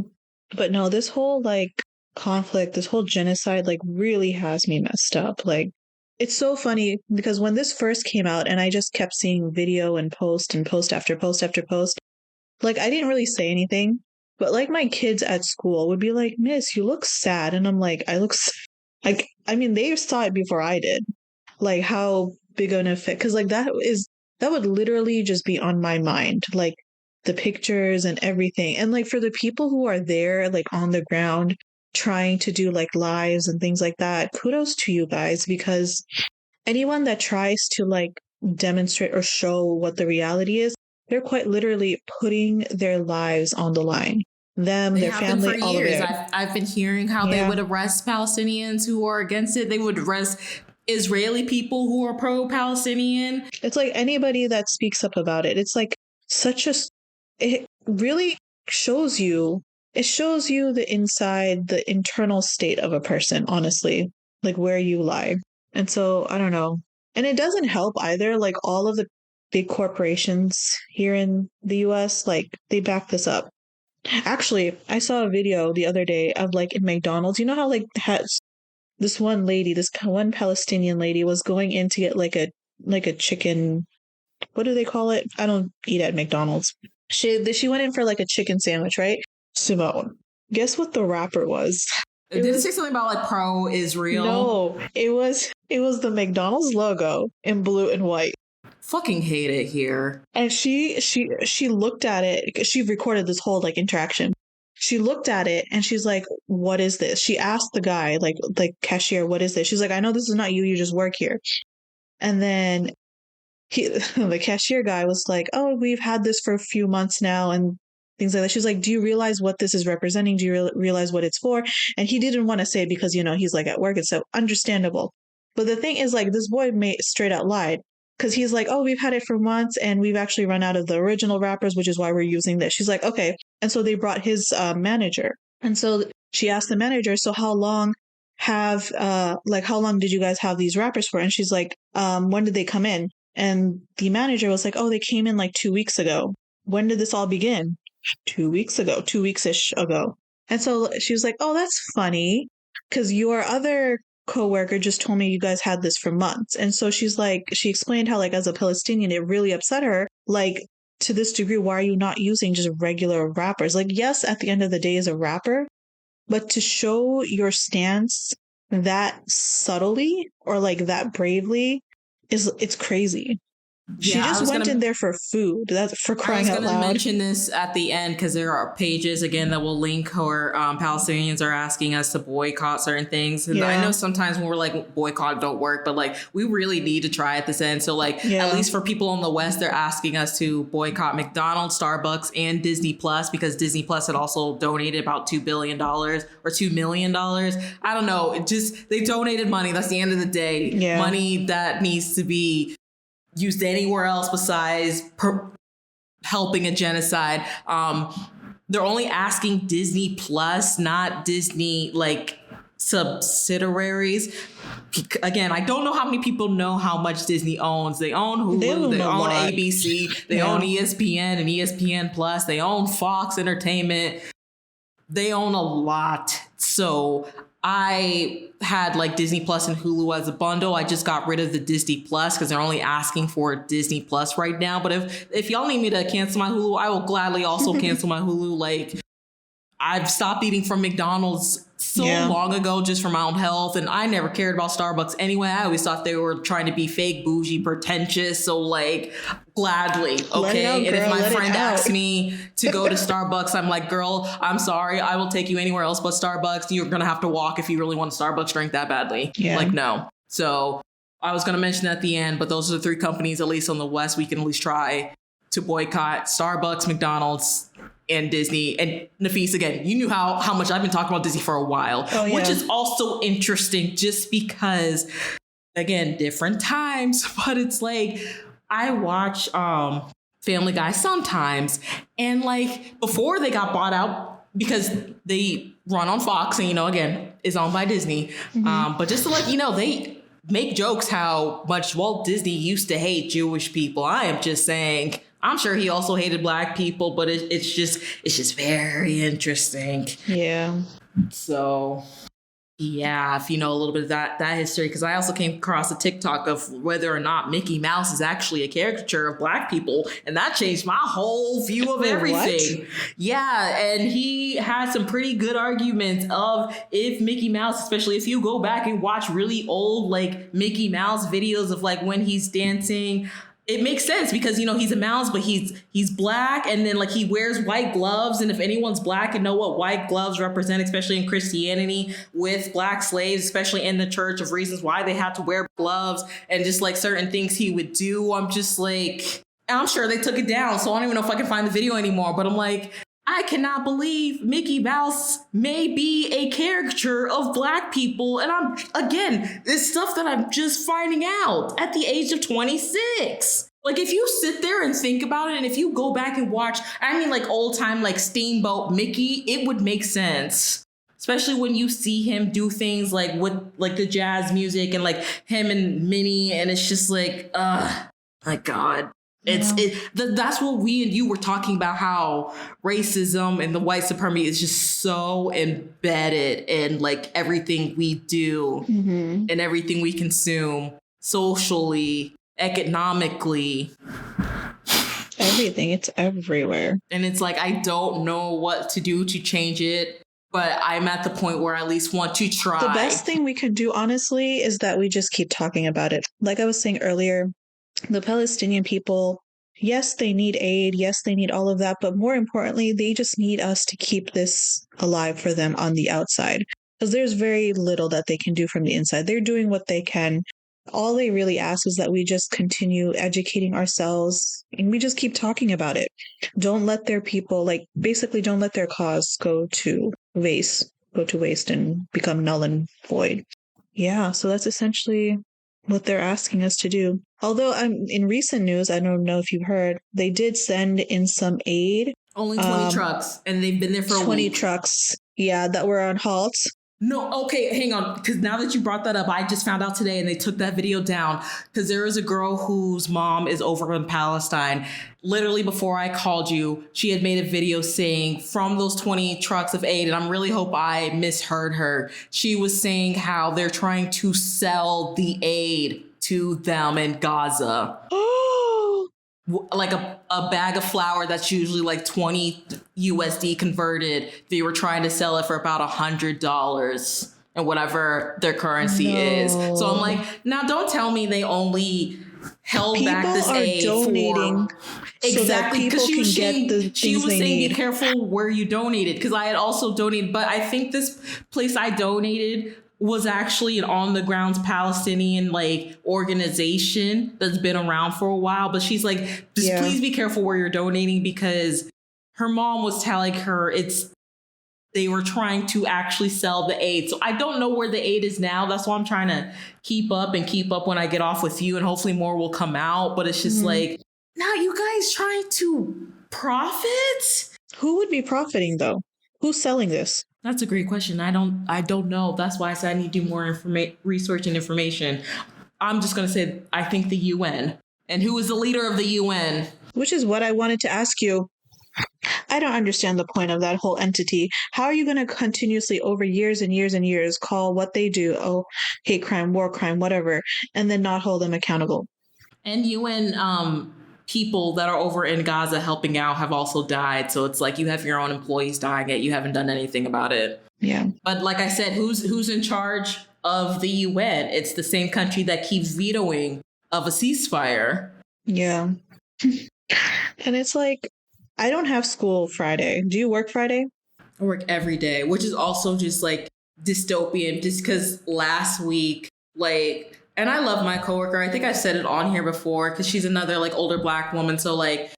But no, this whole like conflict, this whole genocide, like really has me messed up. Like, it's so funny because when this first came out and I just kept seeing video and post after post after post, like I didn't really say anything, but like my kids at school would be like, "Miss, you look sad." And I'm like, like, I mean, they saw it before I did. Like how big of an effect, because like that would literally just be on my mind, like the pictures and everything. And like for the people who are there, like on the ground, trying to do like lives and things like that, kudos to you guys, because anyone that tries to like demonstrate or show what the reality is, they're quite literally putting their lives on the line. Them, their family, all of it. I've been hearing how they would arrest Palestinians who are against it. They would arrest Israeli people who are pro-Palestinian. It's like anybody that speaks up about it. It's like it really shows you the inside, the internal state of a person, honestly, like where you lie. And so, I don't know. And it doesn't help either. Like all of the big corporations here in the US, like they back this up. Actually, I saw a video the other day of like in McDonald's. You know how like this one Palestinian lady was going in to get like a chicken. What do they call it? I don't eat at McDonald's. She went in for like a chicken sandwich, right? Simone, guess what the wrapper was? Did it say something about like pro-Israel? No, it was the McDonald's logo in blue and white. Fucking hate it here. And she looked at it because she recorded this whole like interaction. She looked at it and she's like, "What is this?" She asked the guy, like cashier, "What is this?" She's like, "I know this is not you. You just work here." And then the cashier guy was like, "Oh, we've had this for a few months now," and things like that. She's like, "Do you realize what this is representing? Do you realize what it's for?" And he didn't want to say because, he's like at work. It's so understandable. But the thing is, like, this boy straight out lied. Because he's like, "Oh, we've had it for months and we've actually run out of the original wrappers, which is why we're using this." She's like, "Okay." And so they brought his manager. And so she asked the manager, "So how long did you guys have these wrappers for?" And she's like, "When did they come in?" And the manager was like, "Oh, they came in like 2 weeks ago." "When did this all begin?" 2 weeks ago, 2 weeks-ish ago. And so she was like, "Oh, that's funny, because your other coworker just told me you guys had this for months." And so she explained how, like, as a Palestinian, it really upset her. Like, to this degree, why are you not using just regular wrappers? Like, yes, at the end of the day is a wrapper, but to show your stance that subtly or like that bravely it's crazy. She just went in there for food. That's for crying out loud. I was going to mention this at the end because there are pages, again, that will link where Palestinians are asking us to boycott certain things. And I know sometimes when we're like, boycott don't work, but like we really need to try at this end. So like at least for people in the West, they're asking us to boycott McDonald's, Starbucks, and Disney Plus, because Disney Plus had also donated about $2 billion or $2 million. I don't know. They donated money. That's the end of the day. Yeah. Money that needs to be used anywhere else besides helping a genocide. They're only asking Disney Plus, not Disney like subsidiaries. Again, I don't know how many people know how much Disney owns. They own Hulu, they own ABC, they own ESPN and ESPN Plus, they own Fox Entertainment. They own a lot. So I had like Disney Plus and Hulu as a bundle. I just got rid of the Disney Plus because they're only asking for Disney Plus right now. But if y'all need me to cancel my Hulu, I will gladly also cancel my Hulu. Like, I've stopped eating from McDonald's so long ago just for my own health. And I never cared about Starbucks anyway. I always thought they were trying to be fake, bougie, pretentious. So like, gladly. Okay. Out, and if my friend asks me to go to Starbucks, I'm like, girl, I'm sorry. I will take you anywhere else but Starbucks. You're going to have to walk if you really want a Starbucks drink that badly. Yeah. Like, no. So I was going to mention at the end, but those are the three companies, at least on the West, we can at least try to boycott: Starbucks, McDonald's, and Disney. And Nafis, again, you knew how much I've been talking about Disney for a while, which is also interesting just because, again, different times, but it's like, I watch Family Guy sometimes, and like before they got bought out, because they run on Fox and, again, is owned by Disney. But just to let you know, they make jokes how much Walt Disney used to hate Jewish people. I am just saying, I'm sure he also hated Black people, but it's just very interesting. Yeah. So, yeah, if you know a little bit of that history, because I also came across a TikTok of whether or not Mickey Mouse is actually a caricature of Black people, and that changed my whole view of everything. What? Yeah, and he had some pretty good arguments of if Mickey Mouse, especially if you go back and watch really old like Mickey Mouse videos of like when he's dancing. It makes sense because, he's a mouse, but he's Black, and then like he wears white gloves. And if anyone's Black and know what white gloves represent, especially in Christianity with Black slaves, especially in the church, of reasons why they had to wear gloves and just like certain things he would do. I'm just like, I'm sure they took it down, so I don't even know if I can find the video anymore. But I'm like, I cannot believe Mickey Mouse may be a caricature of Black people. And it's stuff that I'm just finding out at the age of 26. Like, if you sit there and think about it, and if you go back and watch, like old time, like Steamboat Mickey, it would make sense. Especially when you see him do things like with like the jazz music and like him and Minnie. And it's just like, my God. That's what we and you were talking about, how racism and the white supremacy is just so embedded in like everything we do and everything we consume socially, economically. Everything. It's everywhere. And it's like, I don't know what to do to change it, but I'm at the point where I at least want to try. The best thing we could do, honestly, is that we just keep talking about it. Like I was saying earlier, the Palestinian people, yes, they need aid. Yes, they need all of that. But more importantly, they just need us to keep this alive for them on the outside. Because there's very little that they can do from the inside. They're doing what they can. All they really ask is that we just continue educating ourselves and we just keep talking about it. Don't let their people, basically don't let their cause go to waste and become null and void. Yeah, so that's essentially what they're asking us to do. Although in recent news, I don't know if you've heard, they did send in some aid. Only 20 trucks, and they've been there for a week. 20 trucks, that were on halt. No, okay, hang on, because now that you brought that up, I just found out today, and they took that video down, because there is a girl whose mom is over in Palestine. Literally before I called you, she had made a video saying from those 20 trucks of aid, and I really hope I misheard her. She was saying how they're trying to sell the aid to them in Gaza. Like a bag of flour that's usually like 20 USD converted. They were trying to sell it for about $100 and whatever their currency is. So I'm like, now don't tell me they only held back this aid donating for exactly, because she was saying be careful where you donated, because I had also donated, but I think this place I donated was actually an on-the-ground Palestinian organization that's been around for a while. But she's like, just please be careful where you're donating, because her mom was telling her they were trying to actually sell the aid. So I don't know where the aid is now. That's why I'm trying to keep up when I get off with you, and hopefully more will come out. But it's just like, now you guys trying to profit? Who would be profiting though? Who's selling this? That's a great question. I don't know. That's why I said I need to do more research and information. I'm just going to say, I think the UN. And who is the leader of the UN? Which is what I wanted to ask you. I don't understand the point of that whole entity. How are you going to continuously, over years and years and years, call what they do, oh, hate crime, war crime, whatever, and then not hold them accountable? And UN people that are over in Gaza helping out have also died. So it's like you have your own employees dying, yet you haven't done anything about it. Yeah. But like I said, who's in charge of the UN? It's the same country that keeps vetoing of a ceasefire. Yeah. And it's like, I don't have school Friday. Do you work Friday? I work every day, which is also just like dystopian, just because last week, like, and I love my coworker. I think I said it on here before because she's another like older Black woman. So like,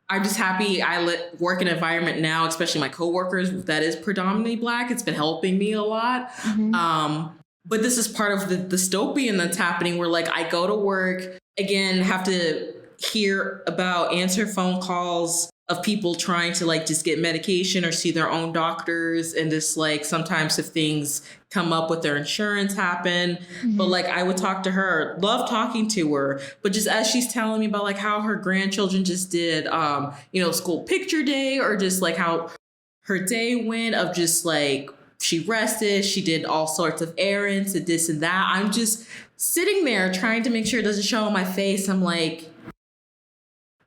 I'm just happy I work in an environment now, especially my coworkers, that is predominantly Black. It's been helping me a lot. Mm-hmm. But this is part of the dystopian that's happening where like I go to work, again, have to answer phone calls of people trying to like just get medication or see their own doctors. And just like sometimes if things come up with their insurance happen. Mm-hmm. But like I would talk to her, love talking to her. But just as she's telling me about like how her grandchildren just did, school picture day, or just like how her day went of just like she rested, she did all sorts of errands and this and that. I'm just sitting there trying to make sure it doesn't show on my face. I'm like,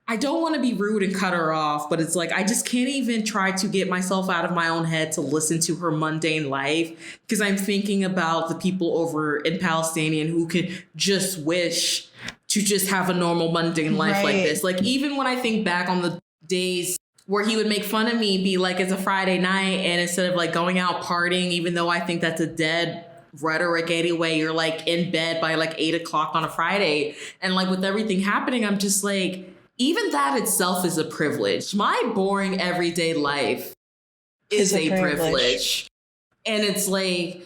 I don't want to be rude and cut her off, but it's like I just can't even try to get myself out of my own head to listen to her mundane life, because I'm thinking about the people over in Palestinian who could just wish to just have a normal mundane life like this. Like even when I think back on the days where he would make fun of me, be like it's a Friday night, and instead of like going out partying, even though I think that's a dead rhetoric anyway, you're like in bed by like 8 o'clock on a Friday. And like with everything happening, I'm just like, even that itself is a privilege. My boring everyday life is a privilege. And it's like,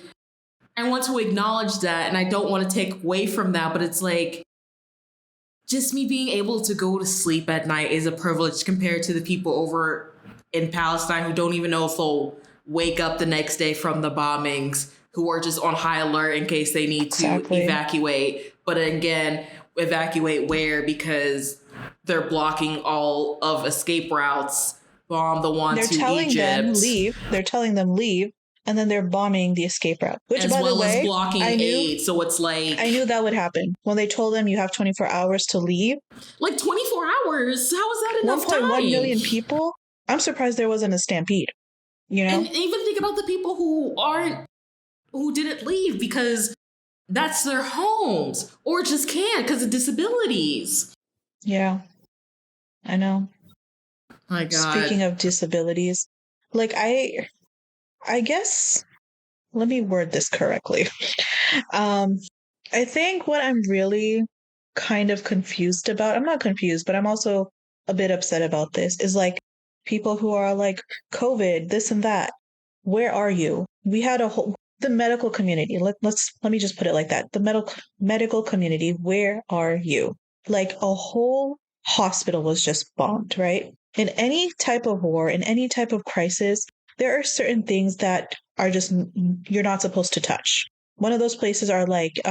I want to acknowledge that, and I don't want to take away from that, but it's like, just me being able to go to sleep at night is a privilege compared to the people over in Palestine who don't even know if they'll wake up the next day from the bombings, who are just on high alert in case they need to evacuate. But again, evacuate where? Because they're blocking all of escape routes, bomb the ones to Egypt. They're telling them leave, and then they're bombing the escape route. Which, as by well the way, as blocking aid. So it's like, I knew that would happen when they told them you have 24 hours to leave. Like 24 hours? How is that enough time? 1.1 million people. I'm surprised there wasn't a stampede. You know, and even think about the people who didn't leave because that's their homes, or just can't because of disabilities. Yeah, I know. My God. Speaking of disabilities, like I guess, let me word this correctly. I think what I'm really kind of confused about, I'm not confused, but I'm also a bit upset about this, is like people who are like, COVID, this and that. Where are you? We had the medical community. Let me just put it like that. The medical community, where are you? Like a whole hospital was just bombed, right? In any type of war, in any type of crisis, there are certain things that are just, you're not supposed to touch. One of those places are like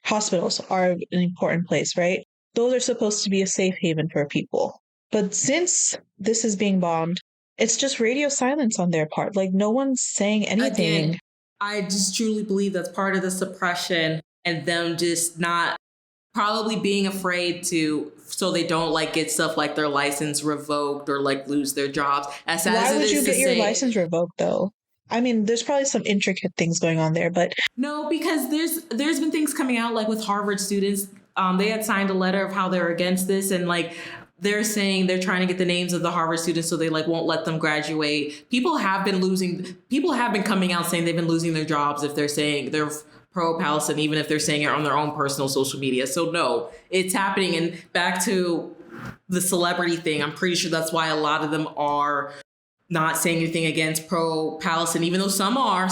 hospitals are an important place, right? Those are supposed to be a safe haven for people. But since this is being bombed, it's just radio silence on their part. Like no one's saying anything. Again, I just truly believe that's part of the suppression and them just not probably being afraid so they don't like get stuff like their license revoked or like lose their jobs. Why would you get your license revoked though? I mean, there's probably some intricate things going on there, but no, because there's been things coming out like with Harvard students. They had signed a letter of how they're against this, and like they're saying they're trying to get the names of the Harvard students so they like won't let them graduate. People have been coming out saying they've been losing their jobs if they're saying they're pro-Palestine, even if they're saying it on their own personal social media. So no, it's happening. And back to the celebrity thing, I'm pretty sure that's why a lot of them are not saying anything against pro-Palestine, even though some are,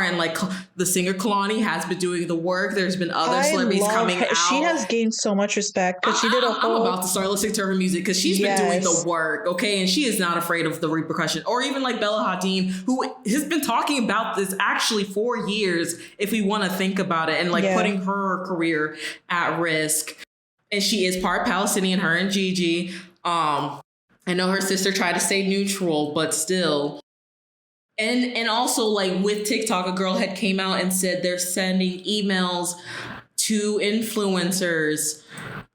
and like the singer Kalani has been doing the work. There's been other celebrities coming out. She has gained so much respect because she did a whole... I'm about to start listening to her music because she's been doing the work, okay? And she is not afraid of the repercussion. Or even like Bella Hadid, who has been talking about this actually for years, if we want to think about it, and like putting her career at risk. And she is part Palestinian, her and Gigi. I know her sister tried to stay neutral, but still. And also, like, with TikTok, a girl had came out and said they're sending emails to influencers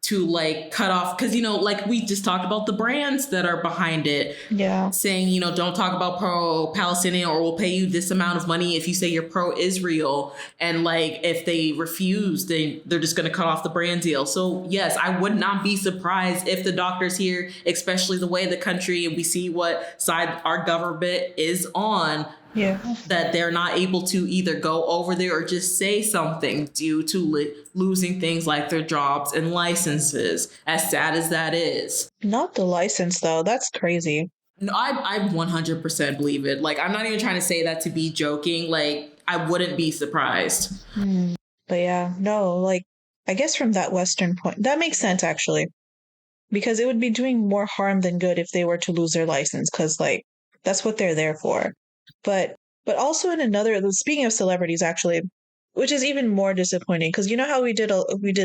to, like, cut off, because, you know, like we just talked about the brands that are behind it. Yeah. Saying, you know, don't talk about pro-Palestinian, or we'll pay you this amount of money if you say you're pro-Israel. And, like, if they refuse, they're just going to cut off the brand deal. So, yes, I would not be surprised if the doctors here, especially the way the country, and we see what side our government is on, that they're not able to either go over there or just say something due to losing things like their jobs and licenses, as sad as that is. Not the license, though. That's crazy. No, I 100% believe it. Like, I'm not even trying to say that to be joking. Like, I wouldn't be surprised. But yeah, no, like, I guess from that Western point, that makes sense, actually. Because it would be doing more harm than good if they were to lose their license, because, like, that's what they're there for. But also in another, speaking of celebrities, actually, which is even more disappointing, because you know how we did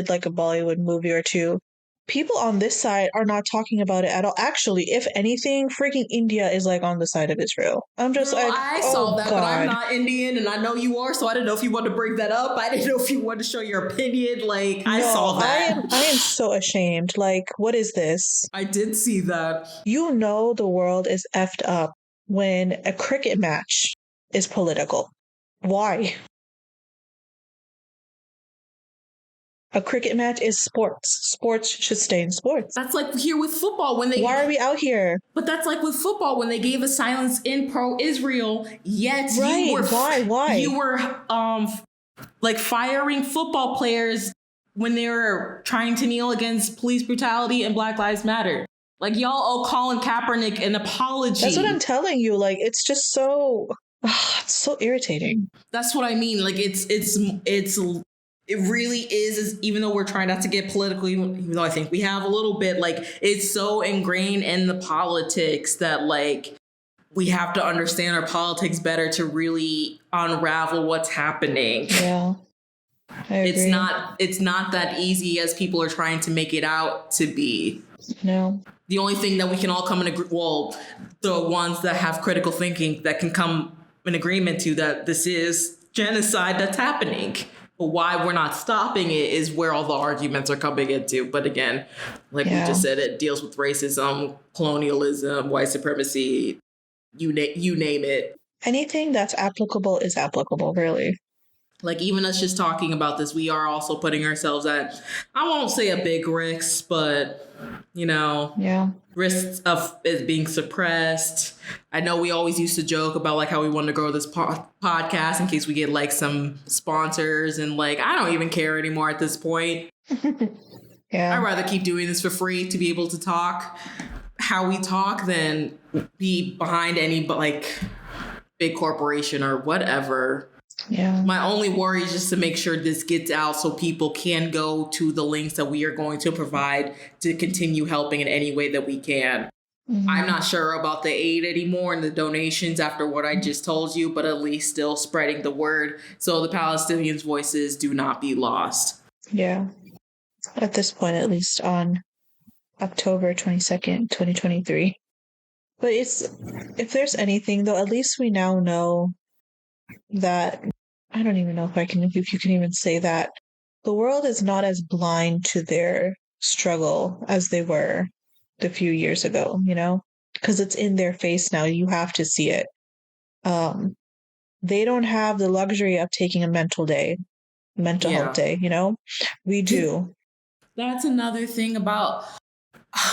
like a Bollywood movie or two. People on this side are not talking about it at all. Actually, if anything, freaking India is like on the side of Israel. I'm just Girl, like, I oh, saw that, God. but I'm not Indian, and I know you are, so I didn't know if you wanted to bring that up. I didn't know if you wanted to show your opinion. Like, I saw that. I am so ashamed. Like, what is this? I did see that. You know the world is effed up when a cricket match is political. Why? A cricket match is sports. Sports should stay in sports. That's like here with football when they... Why are we out here? But that's like with football when they gave a silence in pro-Israel, yet right. You were like firing football players when they were trying to kneel against police brutality and Black Lives Matter. Like, y'all owe Colin Kaepernick an apology. That's what I'm telling you. Like, it's just so... it's so irritating. That's what I mean. Like, it really is, even though we're trying not to get political, even though I think we have a little bit, like, it's so ingrained in the politics that, like, we have to understand our politics better to really unravel what's happening. Yeah. I agree. It's not that easy as people are trying to make it out to be. No. The only thing that we can all come in the ones that have critical thinking that can come in agreement to that this is genocide that's happening. But why we're not stopping it is where all the arguments are coming into. But again, like we just said, it deals with racism, colonialism, white supremacy, you name it. Anything that's applicable is applicable, really. Like, even us just talking about this, we are also putting ourselves at, I won't say a big risk, but, you know, risks of it being suppressed. I know we always used to joke about, like, how we wanted to grow this podcast in case we get, like, some sponsors. And, like, I don't even care anymore at this point. I'd rather keep doing this for free to be able to talk how we talk than be behind any, like, big corporation or whatever. Yeah. My only worry is just to make sure this gets out so people can go to the links that we are going to provide to continue helping in any way that we can. Mm-hmm. I'm not sure about the aid anymore and the donations after what I just told you, but at least still spreading the word so the Palestinians' voices do not be lost. Yeah. At this point, at least on October 22nd, 2023. But if there's anything, though, at least we now know that, I don't even know if you can even say that, the world is not as blind to their struggle as they were a few years ago, you know, because it's in their face now. You have to see it. They don't have the luxury of taking a mental health day, you know, we do. That's another thing about,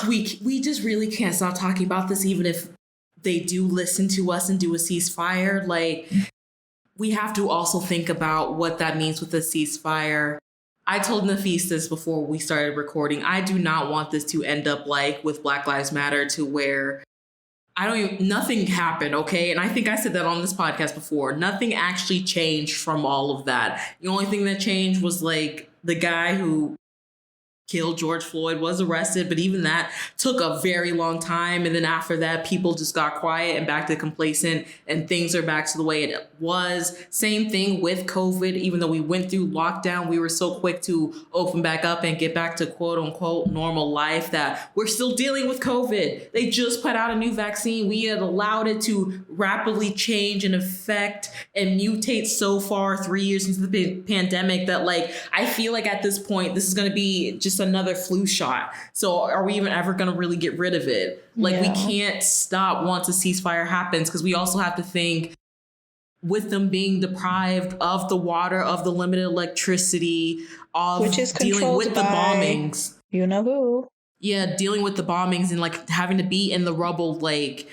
we just really can't stop talking about this, even if they do listen to us and do a ceasefire. Like, we have to also think about what that means with a ceasefire. I told Nafis this before we started recording. I do not want this to end up like with Black Lives Matter, to where nothing happened, okay? And I think I said that on this podcast before. Nothing actually changed from all of that. The only thing that changed was, like, the guy who killed George Floyd, was arrested, but even that took a very long time. And then after that, people just got quiet and back to complacent, and things are back to the way it was. Same thing with COVID. Even though we went through lockdown, we were so quick to open back up and get back to quote unquote normal life that we're still dealing with COVID. They just put out a new vaccine. We had allowed it to rapidly change and affect and mutate so far 3 years into the pandemic that, like, I feel like at this point, this is going to be just another flu shot. So are we even ever going to really get rid of it? Like, we can't stop once a ceasefire happens, because we also have to think, with them being deprived of the water, of the limited electricity, of which is dealing with the bombings. U.N.R.W.A. Yeah, dealing with the bombings and like having to be in the rubble, like,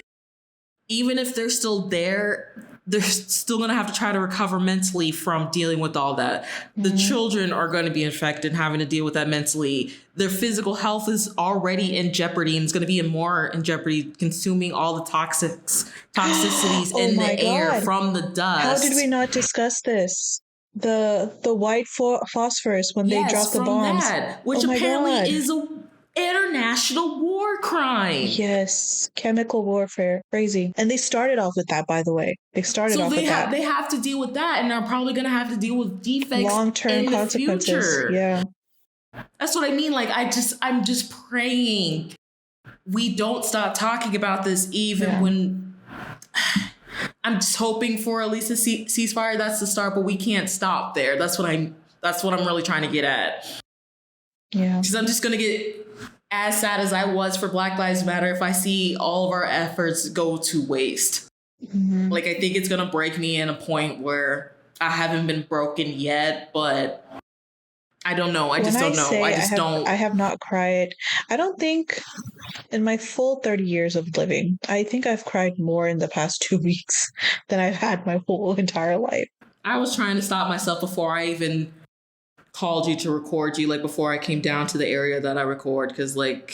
even if they're still there, they're still going to have to try to recover mentally from dealing with all that. The children are going to be infected, having to deal with that mentally. Their physical health is already in jeopardy, and it's going to be more in jeopardy, consuming all the toxicities in the air from the dust. How did we not discuss this? The white phosphorus when they drop the bombs. Which apparently is a international war crime. Yes, chemical warfare, crazy. And they started off with that, by the way. They have to deal with that, and they're probably going to have to deal with defects, long-term consequences. Future. Yeah, that's what I mean. Like, I'm just praying we don't stop talking about this, even when I'm just hoping for at least a ceasefire. That's the start, but we can't stop there. That's what I'm really trying to get at. Yeah, because I'm just going to get as sad as I was for Black Lives Matter if I see all of our efforts go to waste. Like, I think it's going to break me in a point where I haven't been broken yet, but I don't know. I just don't know. I have not cried. I don't think in my full 30 years of living, I think I've cried more in the past 2 weeks than I've had my whole entire life. I was trying to stop myself before I even called you to record you, like before I came down to the area that I record, because, like,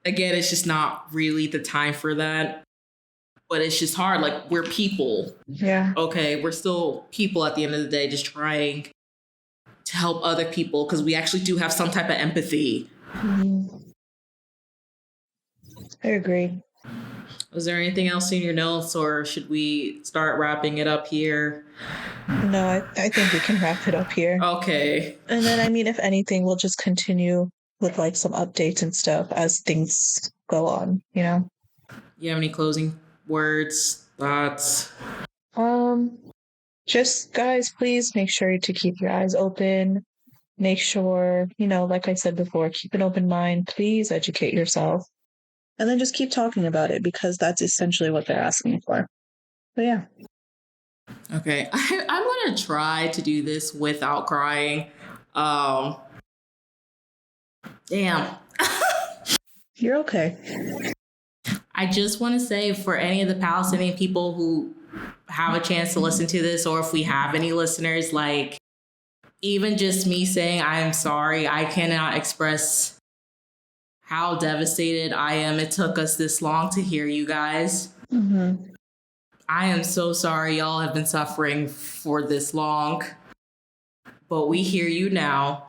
again, it's just not really the time for that. But it's just hard. Like, we're people. Yeah. Okay, we're still people at the end of the day, just trying to help other people, because we actually do have some type of empathy. I agree. Was there anything else in your notes, or should we start wrapping it up here? No, I think we can wrap it up here. Okay. And then, I mean, if anything, we'll just continue with like some updates and stuff as things go on, you know? You have any closing words, thoughts? Just, guys, please make sure to keep your eyes open. Make sure, you know, like I said before, keep an open mind. Please educate yourself. And then just keep talking about it, because that's essentially what they're asking for. But yeah. Okay. I'm going to try to do this without crying. Damn. You're okay. I just want to say, for any of the Palestinian people who have a chance to listen to this, or if we have any listeners, like, even just me saying I'm sorry, I cannot express how devastated I am. It took us this long to hear you guys. I am so sorry y'all have been suffering for this long, but we hear you now.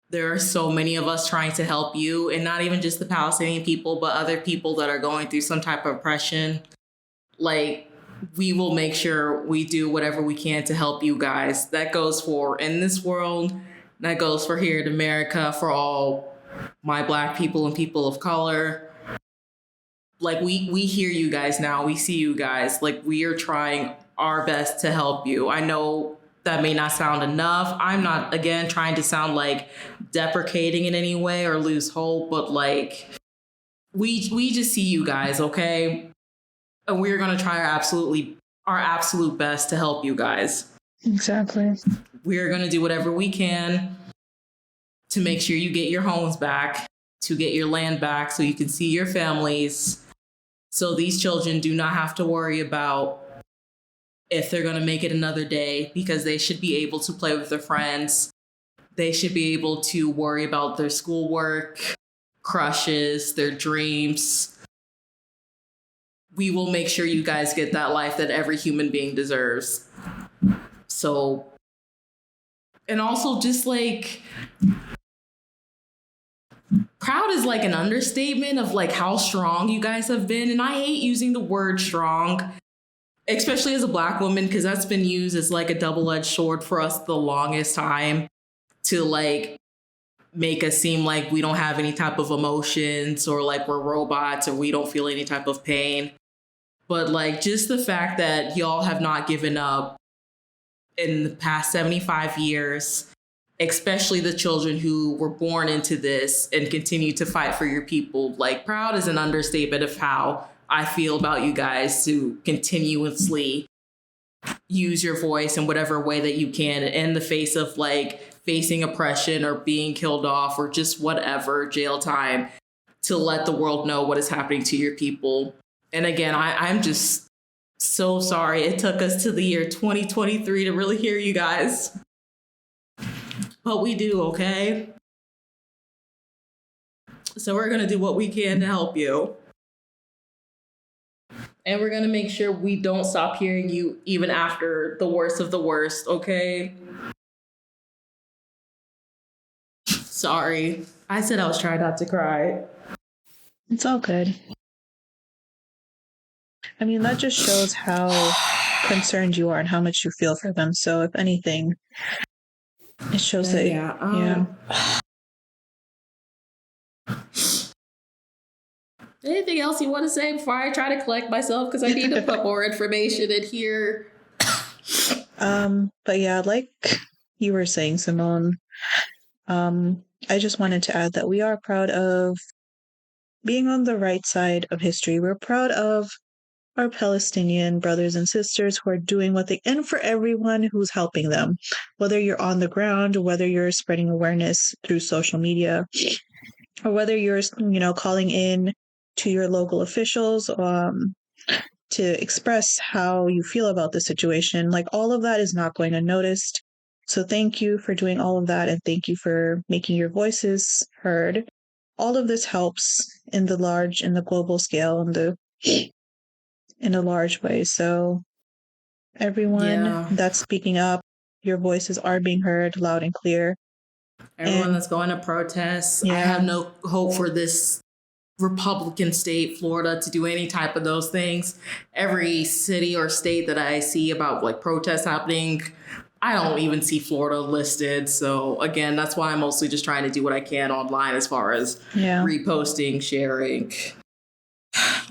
There are so many of us trying to help you, and not even just the Palestinian people, but other people that are going through some type of oppression. Like, we will make sure we do whatever we can to help you guys. That goes for in this world, that goes for here in America, for all my Black people and people of color. Like, we hear you guys now. We see you guys. Like, we are trying our best to help you. I know that may not sound enough. I'm not, again, trying to sound like deprecating in any way or lose hope, but like, we just see you guys, okay? And we're going to try our absolute best to help you guys. Exactly. We're going to do whatever we can to make sure you get your homes back, to get your land back so you can see your families, so these children do not have to worry about if they're going to make it another day, because they should be able to play with their friends. They should be able to worry about their schoolwork, crushes, their dreams. We will make sure you guys get that life that every human being deserves. So, and also just like, proud is like an understatement of like how strong you guys have been. And I hate using the word strong, especially as a Black woman, because that's been used as like a double-edged sword for us the longest time to like make us seem like we don't have any type of emotions or like we're robots or we don't feel any type of pain. But like just the fact that y'all have not given up in the past 75 years, especially the children who were born into this and continue to fight for your people. Like, proud is an understatement of how I feel about you guys to continuously use your voice in whatever way that you can in the face of like facing oppression or being killed off or just whatever, jail time, to let the world know what is happening to your people. And again, I'm just so sorry it took us to the year 2023 to really hear you guys. But we do, okay? So we're going to do what we can to help you. And we're going to make sure we don't stop hearing you even after the worst of the worst, okay? Sorry. I said I was trying not to cry. It's all good. I mean, that just shows how concerned you are and how much you feel for them. So if anything, it shows that, yeah. Anything else you want to say before I try to collect myself? Because I need to put more information in here. But yeah, like you were saying, Simone, I just wanted to add that we are proud of being on the right side of history. We're proud of our Palestinian brothers and sisters who are doing what they can for everyone who's helping them, whether you're on the ground, whether you're spreading awareness through social media, or whether you're, calling in to your local officials to express how you feel about the situation. Like, all of that is not going unnoticed. So thank you for doing all of that, and thank you for making your voices heard. All of this helps in the global scale, in a large way. So everyone that's speaking up, your voices are being heard loud and clear. Everyone that's going to protest. I have no hope for this Republican state, Florida, to do any type of those things. Every city or state that I see about like protests happening, I don't even see Florida listed. So again, that's why I'm mostly just trying to do what I can online as far as reposting, sharing,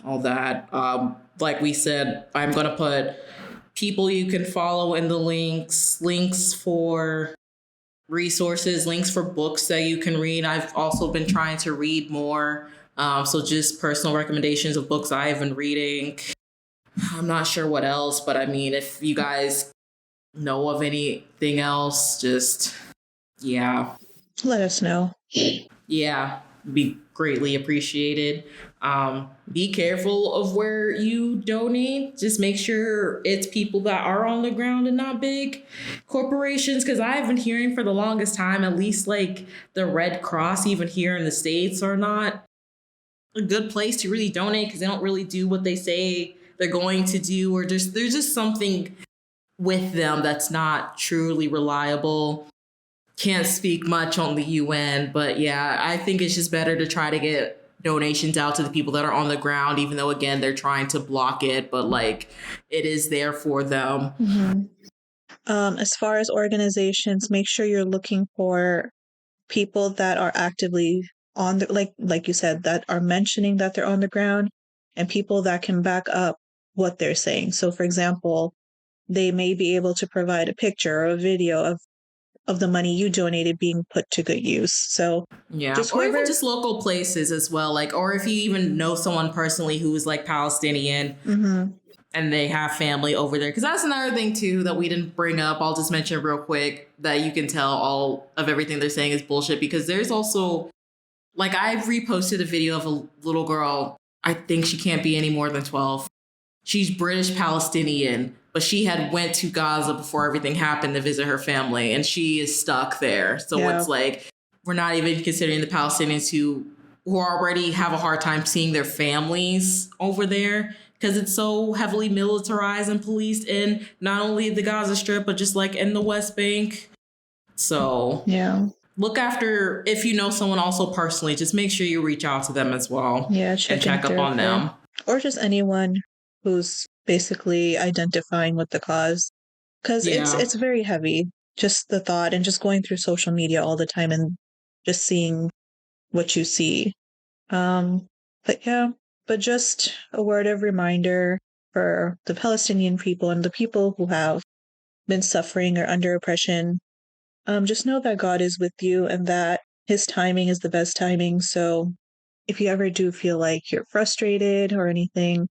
all that. Like we said, I'm going to put people you can follow in the links for resources, links for books that you can read. I've also been trying to read more. So just personal recommendations of books I've been reading. I'm not sure what else, but I mean, if you guys know of anything else, just, let us know. Yeah, be greatly appreciated. Be careful of where you donate. Just make sure it's people that are on the ground and not big corporations. Because I've been hearing for the longest time, at least like the Red Cross, even here in the States, are not a good place to really donate because they don't really do what they say they're going to do, or there's just something with them that's not truly reliable. Can't speak much on the UN, but I think it's just better to try to get donations out to the people that are on the ground, even though, again, they're trying to block it, but like it is there for them. Mm-hmm. As far as organizations, make sure you're looking for people that are actively on the, like you said, that are mentioning that they're on the ground, and people that can back up what they're saying. So, for example, they may be able to provide a picture or a video of the money you donated being put to good use. So or even just local places as well. Like, or if you even know someone personally who is like Palestinian and they have family over there. Because that's another thing too that we didn't bring up. I'll just mention real quick that you can tell all of everything they're saying is bullshit, because there's also, like, I've reposted a video of a little girl. I think she can't be any more than 12. She's British Palestinian, but she had went to Gaza before everything happened to visit her family, and she is stuck there. So it's like, we're not even considering the Palestinians who already have a hard time seeing their families over there because it's so heavily militarized and policed in not only the Gaza Strip, but just like in the West Bank. So look after, if you know someone also personally, just make sure you reach out to them as well. Yeah, and check up on them. Or just anyone who's basically identifying with the cause. Because it's very heavy, just the thought and just going through social media all the time and just seeing what you see. But just a word of reminder for the Palestinian people and the people who have been suffering or under oppression. Just know that God is with you and that his timing is the best timing. So if you ever do feel like you're frustrated or anything,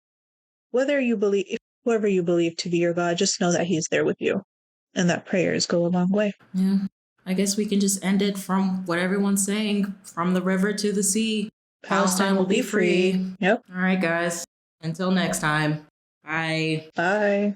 whoever you believe to be your God, just know that he's there with you and that prayers go a long way. Yeah. I guess we can just end it from what everyone's saying, from the river to the sea. Palestine will be free. Yep. All right, guys. Until next time. Bye. Bye.